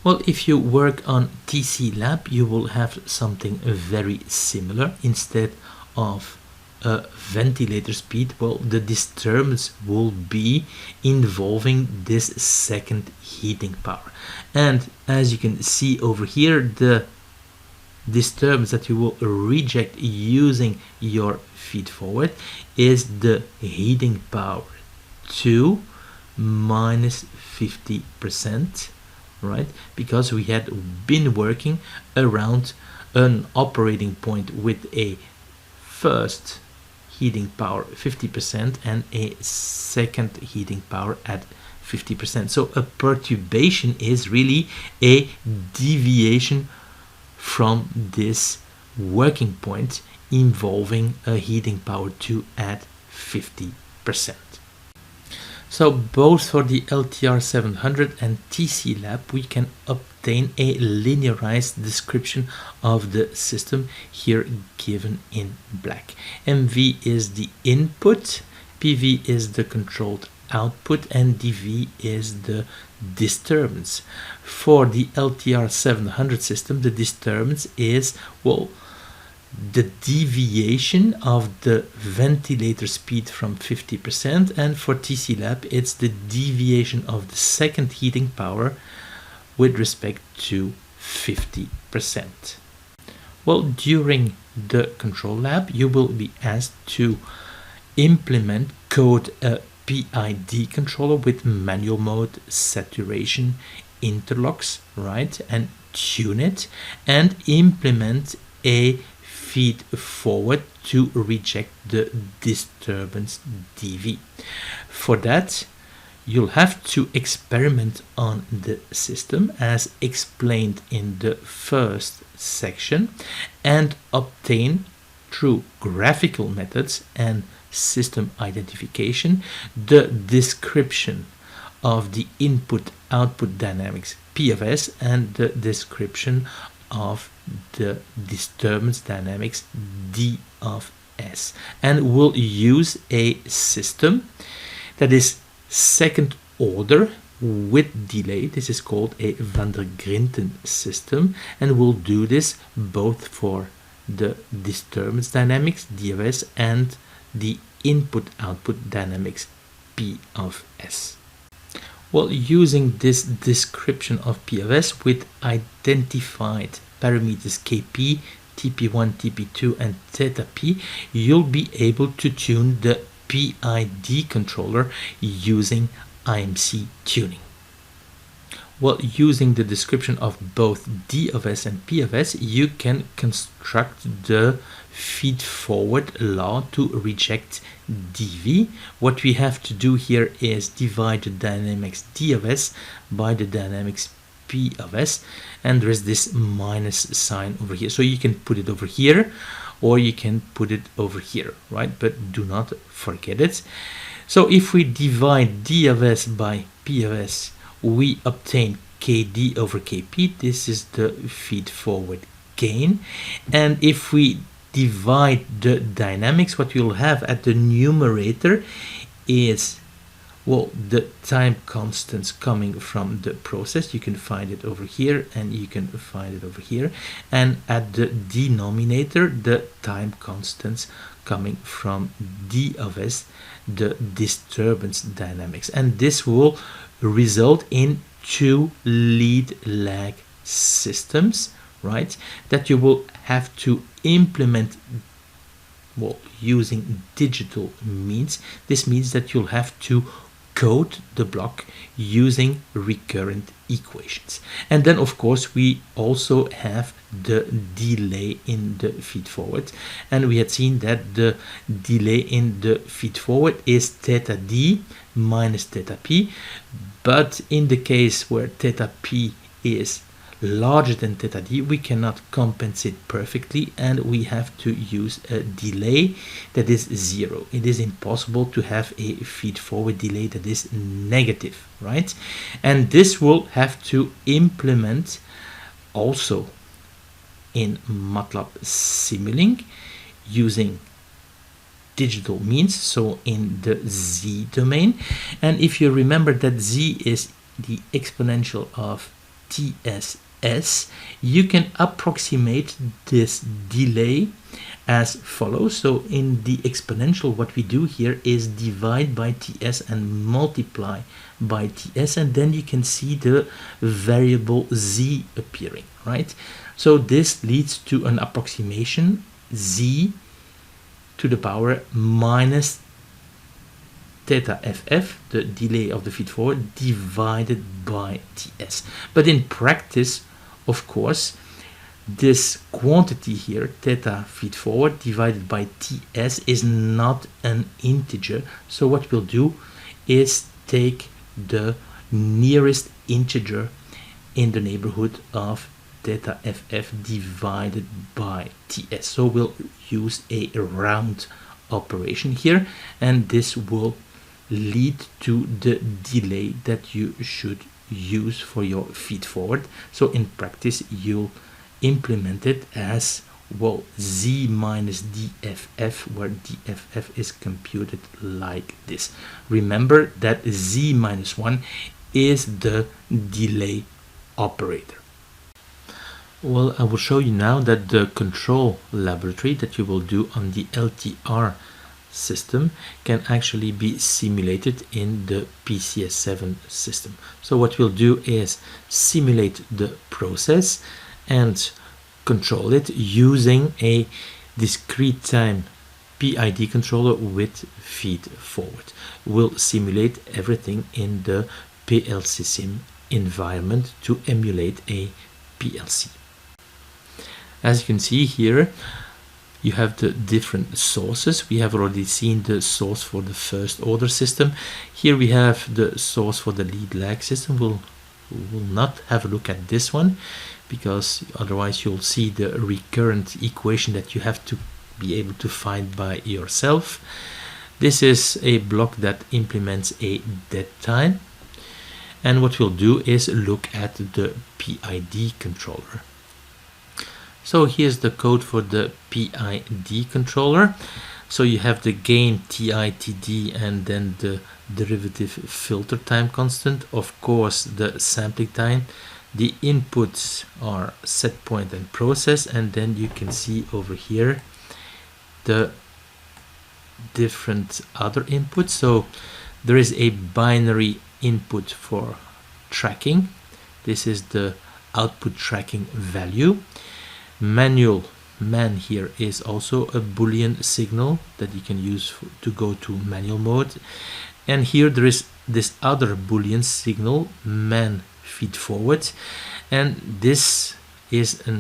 S1: Well, if you work on TCLab, you will have something very similar. Instead of a ventilator speed, well, the disturbance will be involving this second heating power. And as you can see over here, the disturbance that you will reject using your feedforward is the heating power 2 minus 50%, right? Because we had been working around an operating point with a first heating power 50% and a second heating power at 50%. So a perturbation is really a deviation from this working point involving a heating power 2 at 50%. So both for the LTR700 and TCLab, we can obtain a linearized description of the system here given in black. MV is the input, PV is the controlled output, and dV is the disturbance. For the LTR700 system, the disturbance is, well, the deviation of the ventilator speed from 50%, and for TCLab it's the deviation of the second heating power with respect to 50%. Well, during the control lab you will be asked to code a PID controller with manual mode, saturation, interlocks, right, and tune it, and implement a feed forward to reject the disturbance dV. For that, you'll have to experiment on the system as explained in the first section and obtain through graphical methods and system identification the description of the input-output dynamics P of S and the description of the disturbance dynamics D of S, and we'll use a system that is second order with delay. This is called a van der Grinten system, and we'll do this both for the disturbance dynamics D of S and the input-output dynamics P of S. Well, using this description of P of S with identified parameters Kp, Tp1, Tp2 and theta p, you'll be able to tune the PID controller using IMC tuning. Well, using the description of both D of S and P of S, you can construct the feedforward law to reject dV. What we have to do here is divide the dynamics D of S by the dynamics P of S, and there is this minus sign over here. So you can put it over here, or you can put it over here, right? But do not forget it. So if we divide D of S by P of S, we obtain KD over KP. This is the feedforward gain. And if we divide the dynamics, what you'll have at the numerator is, well, the time constants coming from the process. You can find it over here, and you can find it over here. And at the denominator, the time constants coming from D of S, the disturbance dynamics. And this will result in two lead lag systems, right, that you will have to implement, well, using digital means. This means that you'll have to code the block using recurrent equations. And then of course we also have the delay in the feedforward, and we had seen that the delay in the feedforward is theta d minus theta p, but in the case where theta p is larger than theta d, we cannot compensate perfectly, and we have to use a delay that is 0. It is impossible to have a feedforward delay that is negative, right? And this will have to implement also in MATLAB Simulink using digital means, so in the z domain. And if you remember that z is the exponential of TSS, you can approximate this delay as follows. So in the exponential, what we do here is divide by TS and multiply by TS, and then you can see the variable z appearing, right? So this leads to an approximation z to the power minus theta ff, the delay of the feedforward, divided by TS. But in practice, of course, this quantity here, theta feedforward divided by TS, is not an integer. So what we'll do is take the nearest integer in the neighborhood of theta ff divided by TS. So we'll use a round operation here, and this will lead to the delay that you should use for your feedforward. So in practice, you'll implement it as, well, z minus dff, where dff is computed like this. Remember that z minus 1 is the delay operator. Well, I will show you now that the control laboratory that you will do on the LTR system can actually be simulated in the PCS7 system. So what we'll do is simulate the process and control it using a discrete time PID controller with feedforward. We'll simulate everything in the PLC sim environment to emulate a PLC. As you can see here, you have the different sources. We have already seen the source for the first order system. Here we have the source for the lead lag system. We'll not have a look at this one, because otherwise you'll see the recurrent equation that you have to be able to find by yourself. This is a block that implements a dead time. And what we'll do is look at the PID controller. So here's the code for the PID controller. So you have the gain TITD and then the derivative filter time constant, of course the sampling time. The inputs are set point and process, and then you can see over here the different other inputs. So there is a binary input for tracking. This is the output tracking value. Man here is also a Boolean signal that you can use to go to manual mode. And here there is this other Boolean signal, man feed forward, and this is a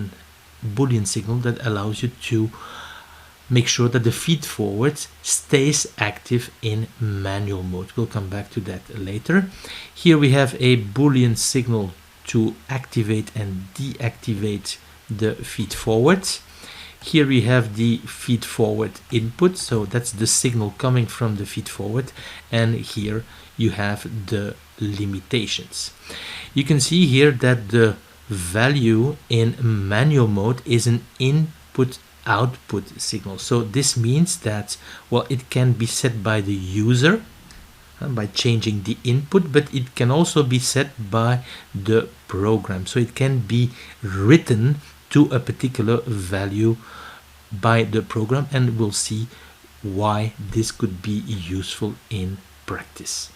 S1: Boolean signal that allows you to make sure that the feed forward stays active in manual mode. We'll come back to that later. Here we have a Boolean signal to activate and deactivate the feed forward. Here we have the feed forward input, so that's the signal coming from the feed forward, and here you have the limitations. You can see here that the value in manual mode is an input output signal. So this means that, well, it can be set by the user by changing the input, but it can also be set by the program. So it can be written to a particular value by the program, and we'll see why this could be useful in practice.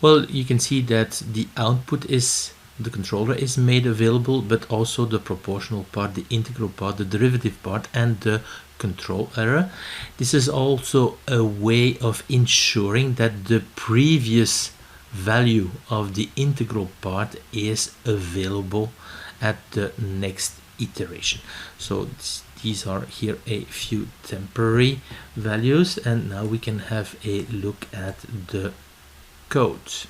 S1: Well, you can see that the output is the controller is made available, but also the proportional part, the integral part, the derivative part, and the control error. This is also a way of ensuring that the previous value of the integral part is available at the next iteration. So these are here a few temporary values, and now we can have a look at the code.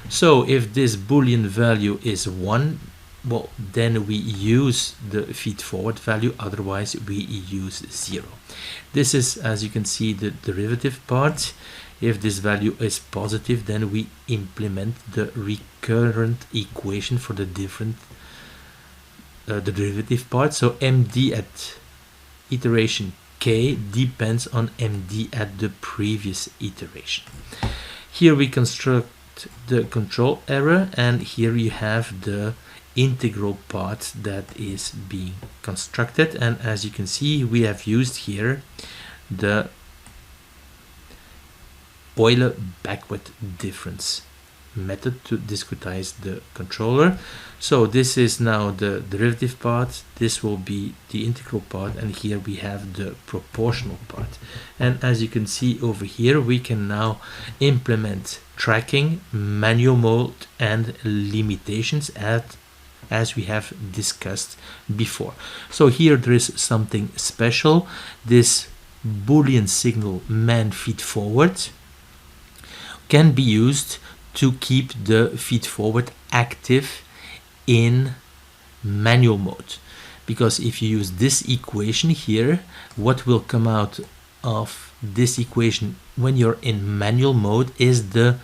S1: So if this Boolean value is 1, well, then we use the feed forward value, otherwise we use 0. This is, as you can see, the derivative part. If this value is positive, then we implement the recurrent equation for the different the derivative part. So MD at iteration K depends on MD at the previous iteration. Here we construct the control error, and here you have the integral part that is being constructed, and as you can see, we have used here the Euler backward difference method to discretize the controller. So this is now the derivative part, this will be the integral part, and here we have the proportional part. And as you can see over here, we can now implement tracking, manual mode, and limitations as we have discussed before. So here there is something special. This Boolean signal man feed forward can be used to keep the feed forward active in manual mode, because if you use this equation here, what will come out of this equation when you're in manual mode is the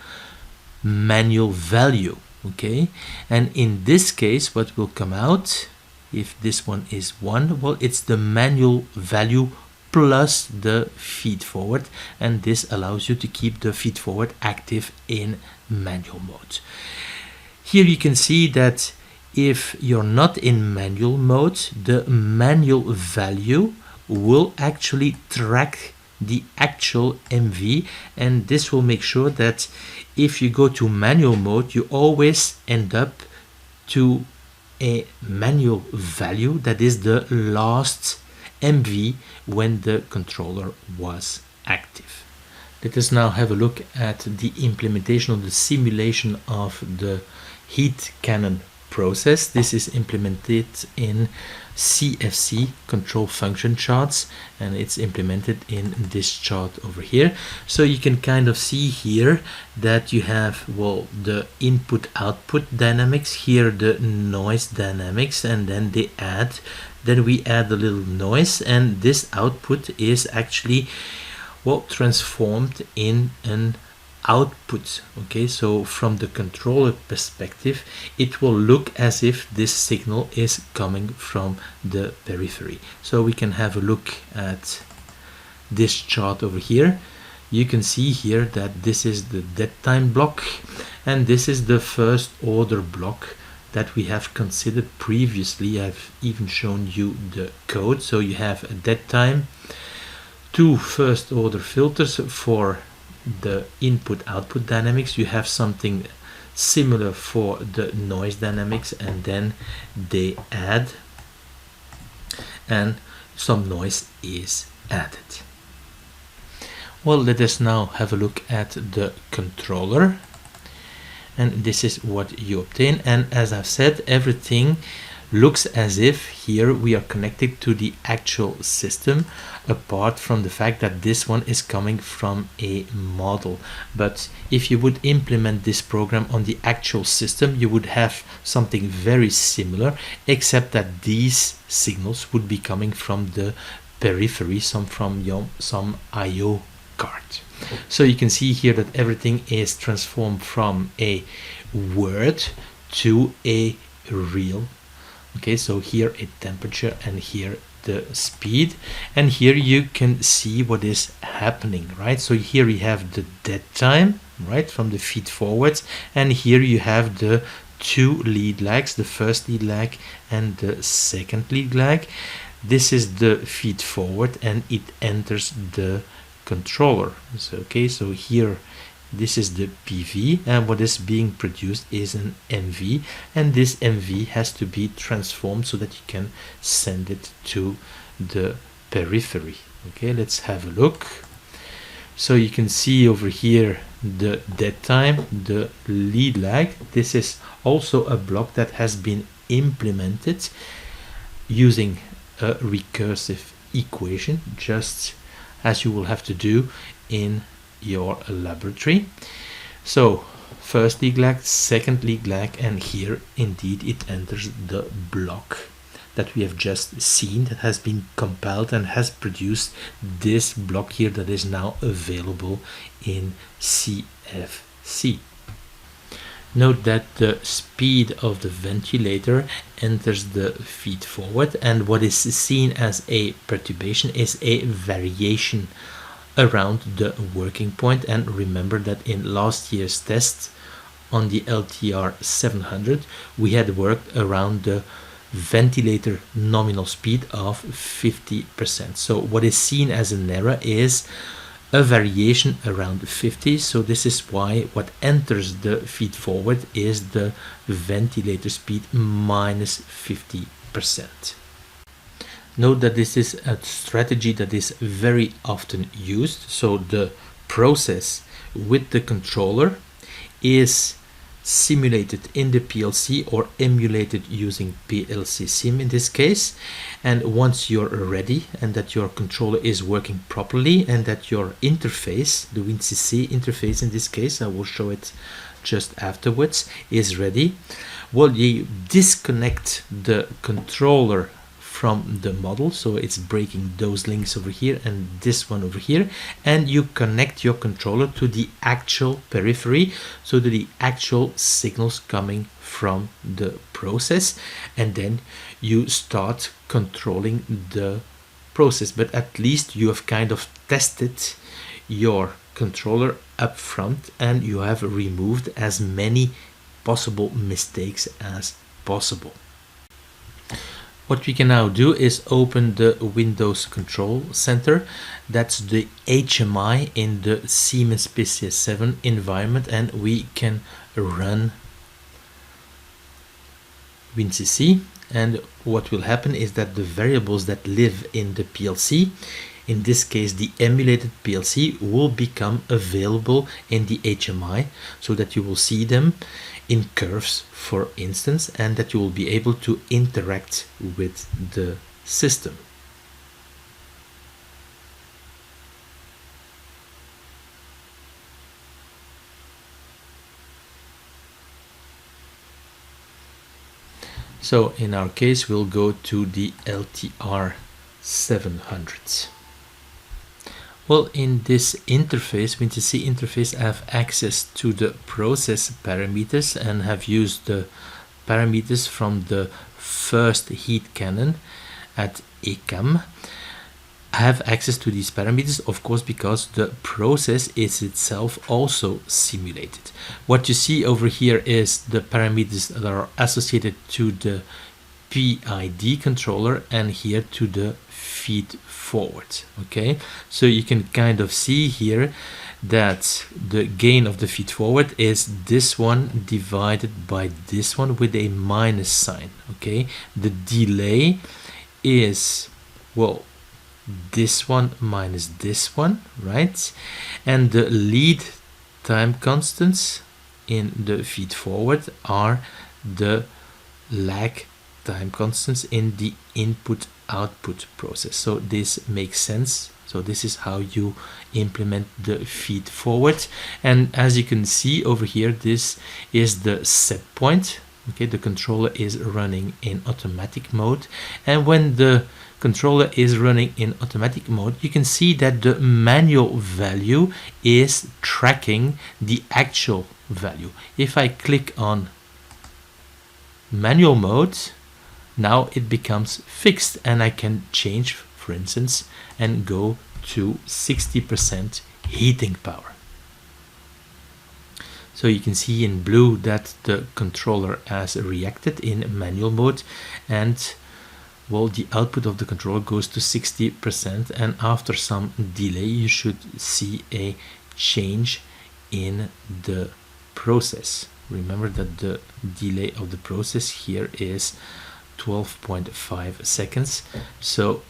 S1: manual value, okay? And in this case, what will come out, if this one is 1, well, it's the manual value plus the feed forward, and this allows you to keep the feed forward active in manual mode. Here you can see that if you're not in manual mode, the manual value will actually track the actual MV, and this will make sure that if you go to manual mode, you always end up to a manual value that is the last MV when the controller was active. Let us now have a look at the implementation of the simulation of the heat cannon process. This is implemented in CFC, control function charts, and it's implemented in this chart over here. So you can kind of see here that you have, well, the input output dynamics, here the noise dynamics, and then they add, then we add a little noise, and this output is actually, well, transformed in an output. Okay, so from the controller perspective, it will look as if this signal is coming from the periphery. So we can have a look at this chart over here. You can see here that this is the dead time block, and this is the first order block that we have considered previously. I've even shown you the code. So you have a dead time, 2 first order filters for the input output dynamics, you have something similar for the noise dynamics, and then they add, and some noise is added. Well, let us now have a look at the controller, and this is what you obtain. And as I've said, everything looks as if here we are connected to the actual system, apart from the fact that this one is coming from a model. But if you would implement this program on the actual system, you would have something very similar, except that these signals would be coming from the periphery, some IO card. So you can see here that everything is transformed from a word to a real. Okay, so here a temperature and here the speed, and here you can see what is happening, right? So here you have the dead time, right, from the feed forward, and here you have the two lead lags, the first lead lag and the second lead lag. This is the feed forward and it enters the controller. So okay, so here this is the PV, and what is being produced is an MV, and this MV has to be transformed so that you can send it to the periphery. Okay, let's have a look. So you can see over here the dead time, the lead lag. This is also a block that has been implemented using a recursive equation, just as you will have to do in your laboratory. So first lead lag, second lead lag, and here indeed it enters the block that we have just seen, that has been compiled and has produced this block here that is now available in CFC. Note that the speed of the ventilator enters the feed forward, and what is seen as a perturbation is a variation around the working point. And remember that in last year's test on the LTR 700 we had worked around the ventilator nominal speed of 50%. So what is seen as an error is a variation around 50. So this is why what enters the feed forward is the ventilator speed minus 50%. Note that this is a strategy that is very often used. So the process with the controller is simulated in the PLC or emulated using PLC sim in this case. And once you're ready and that your controller is working properly and that your interface, the WinCC interface in this case, I will show it just afterwards, is ready, well, you disconnect the controller from the model, so it's breaking those links over here and this one over here, and you connect your controller to the actual periphery, so to the actual signals coming from the process, and then you start controlling the process. But at least you have kind of tested your controller up front and you have removed as many possible mistakes as possible. What we can now do is open the Windows Control Center. That's the HMI in the Siemens PCS7 environment, and we can run WinCC. And what will happen is that the variables that live in the PLC, in this case the emulated PLC, will become available in the HMI, so that you will see them in curves, for instance, and that you will be able to interact with the system. So in our case we'll go to the LTR 700. Well, in this interface, WinCC interface, I have access to the process parameters and have used the parameters from the first heat cannon at ECAM. I have access to these parameters, of course, because the process is itself also simulated. What you see over here is the parameters that are associated to the PID controller and here to the feed forward. Okay, so you can kind of see here that the gain of the feed forward is this one divided by this one with a minus sign. Okay, the delay is, well, this one minus this one, right? And the lead time constants in the feed forward are the lag time constants in the input output process. So this makes sense. So this is how you implement the feed forward. And as you can see over here, this is the set point. Okay, the controller is running in automatic mode, and when the controller is running in automatic mode, you can see that the manual value is tracking the actual value. If I click on manual mode, now it becomes fixed, and I can change, for instance, and go to 60% heating power. So you can see in blue that the controller has reacted in manual mode, and well, the output of the controller goes to 60%, and after some delay you should see a change in the process. Remember that the delay of the process here is 12.5 seconds. So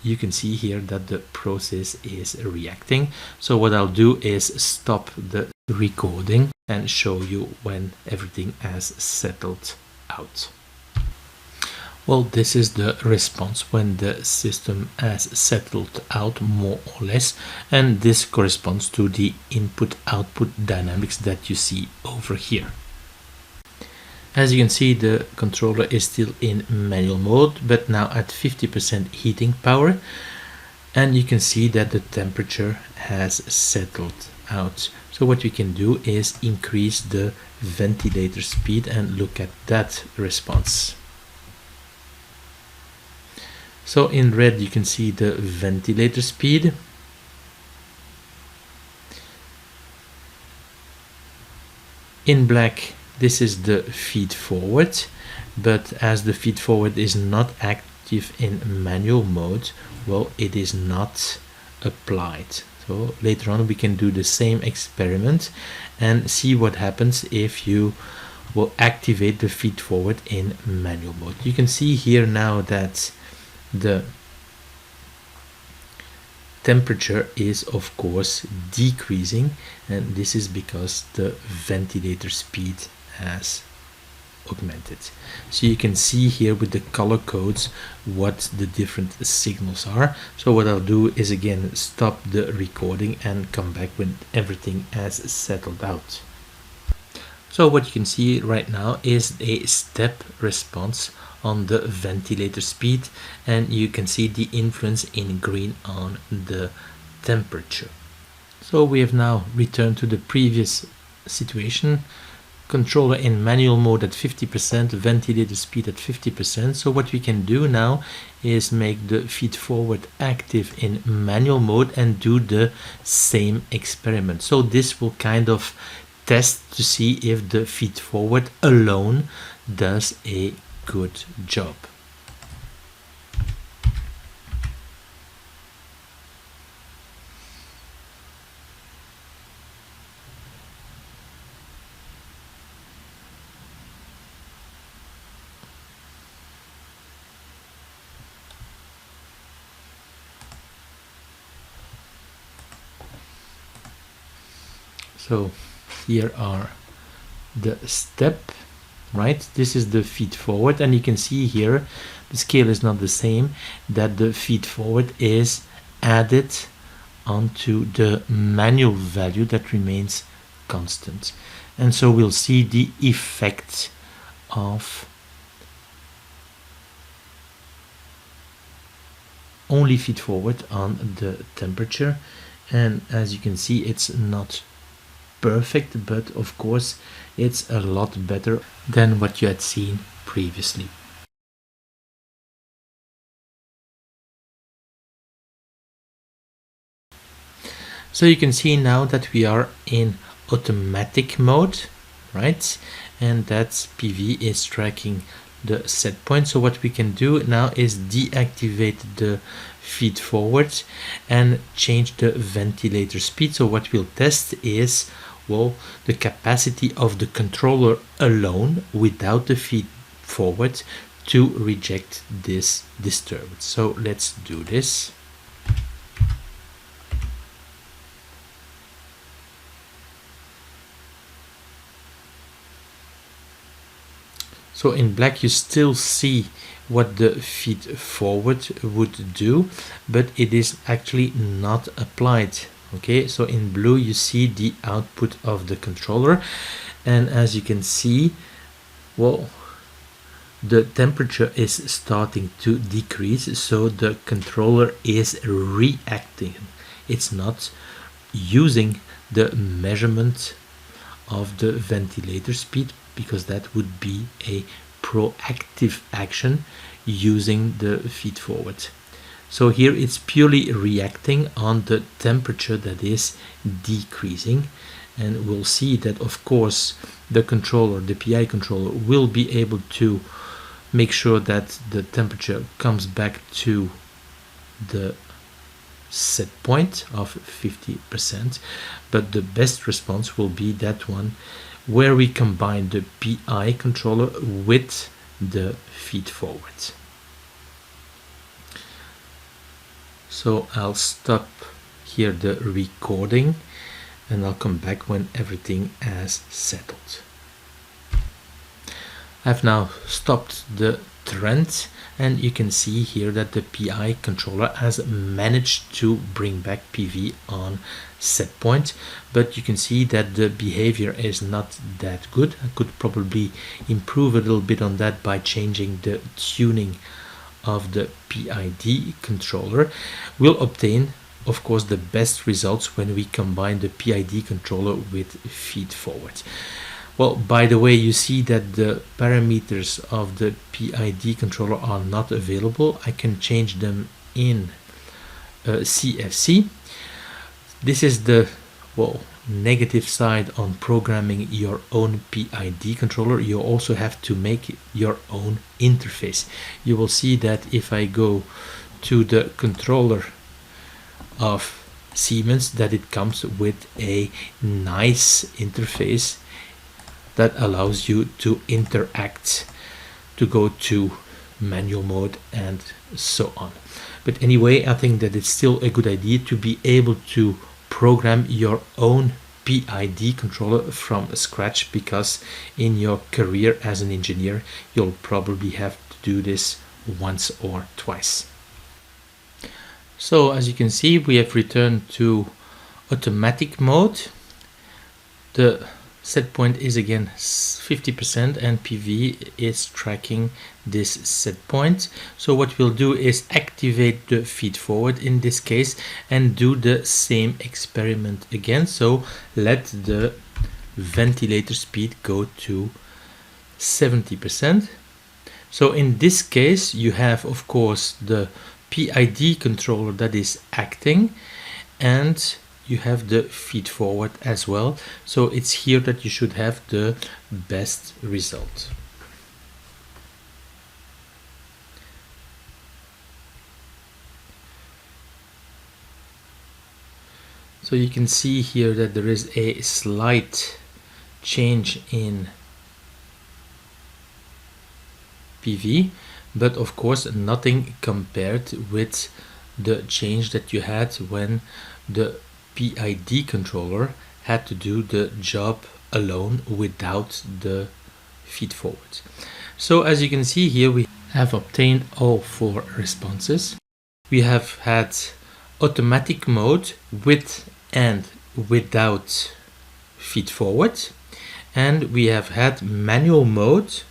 S1: you can see here that the process is reacting. So what I'll do is stop the recording and show you when everything has settled out. Well, this is the response when the system has settled out more or less, and this corresponds to the input-output dynamics that you see over here. As you can see, the controller is still in manual mode, but now at 50% heating power, and you can see that the temperature has settled out. So what we can do is increase the ventilator speed and look at that response. So in red you can see the ventilator speed. In black this is the feed forward, but as the feed forward is not active in manual mode, well, it is not applied. So later on we can do the same experiment and see what happens if you will activate the feed forward in manual mode. You can see here now that the temperature is of course decreasing, and this is because the ventilator speed has augmented. So you can see here with the color codes what the different signals are. So what I'll do is again stop the recording and come back when everything has settled out. So what you can see right now is a step response on the ventilator speed, and you can see the influence in green on the temperature. So we have now returned to the previous situation. Controller in manual mode at 50%, ventilator speed at 50%. So what we can do now is make the feed forward active in manual mode and do the same experiment. So this will kind of test to see if the feed forward alone does a good job. So here are the step, right? This is the feed forward, and you can see here the scale is not the same, that the feed forward is added onto the manual value that remains constant. And so we'll see the effect of only feed forward on the temperature. And as you can see, it's not perfect, but of course it's a lot better than what you had seen previously. So you can see now that we are in automatic mode, right? And that PV is tracking the set point. So what we can do now is deactivate the feed forward and change the ventilator speed. So what we'll test is, well, the capacity of the controller alone without the feed forward to reject this disturbance. So let's do this. So in black you still see what the feed forward would do, but it is actually not applied. Okay, so in blue you see the output of the controller, and as you can see, well, the temperature is starting to decrease, so the controller is reacting. It's not using the measurement of the ventilator speed, because that would be a proactive action using the feed forward. So here it's purely reacting on the temperature that is decreasing, and we'll see that of course the controller, the PI controller, will be able to make sure that the temperature comes back to the set point of 50%, but the best response will be that one where we combine the PI controller with the feed forward. So I'll stop here the recording and I'll come back when everything has settled. I've now stopped the trend, and you can see here that the PI controller has managed to bring back PV on set point, but you can see that the behavior is not that good. I could probably improve a little bit on that by changing the tuning of the PID controller. We'll obtain, of course, the best results when we combine the PID controller with feed forward. Well, by the way, you see that the parameters of the PID controller are not available. I can change them in CFC. This is the, well, negative side on programming your own PID controller. You also have to make your own interface. You will see that if I go to the controller of Siemens, that it comes with a nice interface that allows you to interact, to go to manual mode and so on. But anyway, I think that it's still a good idea to be able to program your own PID controller from scratch, because in your career as an engineer you'll probably have to do this once or twice. So as you can see, we have returned to automatic mode. The set point is again 50% and PV is tracking this set point. So what we'll do is activate the feed forward in this case and do the same experiment again. So let the ventilator speed go to 70%. So in this case you have of course the PID controller that is acting, and you have the feed forward as well. So it's here that you should have the best result. So you can see here that there is a slight change in PV, but of course nothing compared with the change that you had when the PID controller had to do the job alone without the feed forward. So as you can see here, we have obtained all 4 responses. We have had automatic mode with and without feed forward, and we have had manual mode,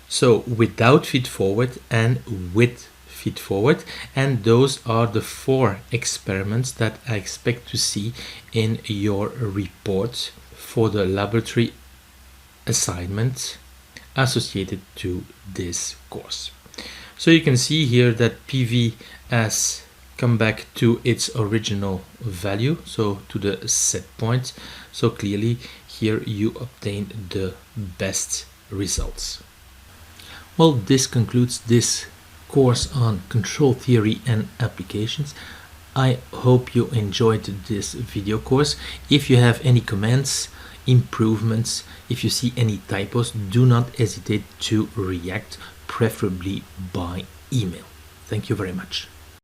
S1: so without feed forward and with feed forward, and those are the 4 experiments that I expect to see in your report for the laboratory assignment associated to this course. So you can see here that PV has come back to its original value, so to the set point. So clearly here you obtained the best results. Well, this concludes this course on control theory and applications. I hope you enjoyed this video course. If you have any comments, improvements, if you see any typos, do not hesitate to react, preferably by email. Thank you very much.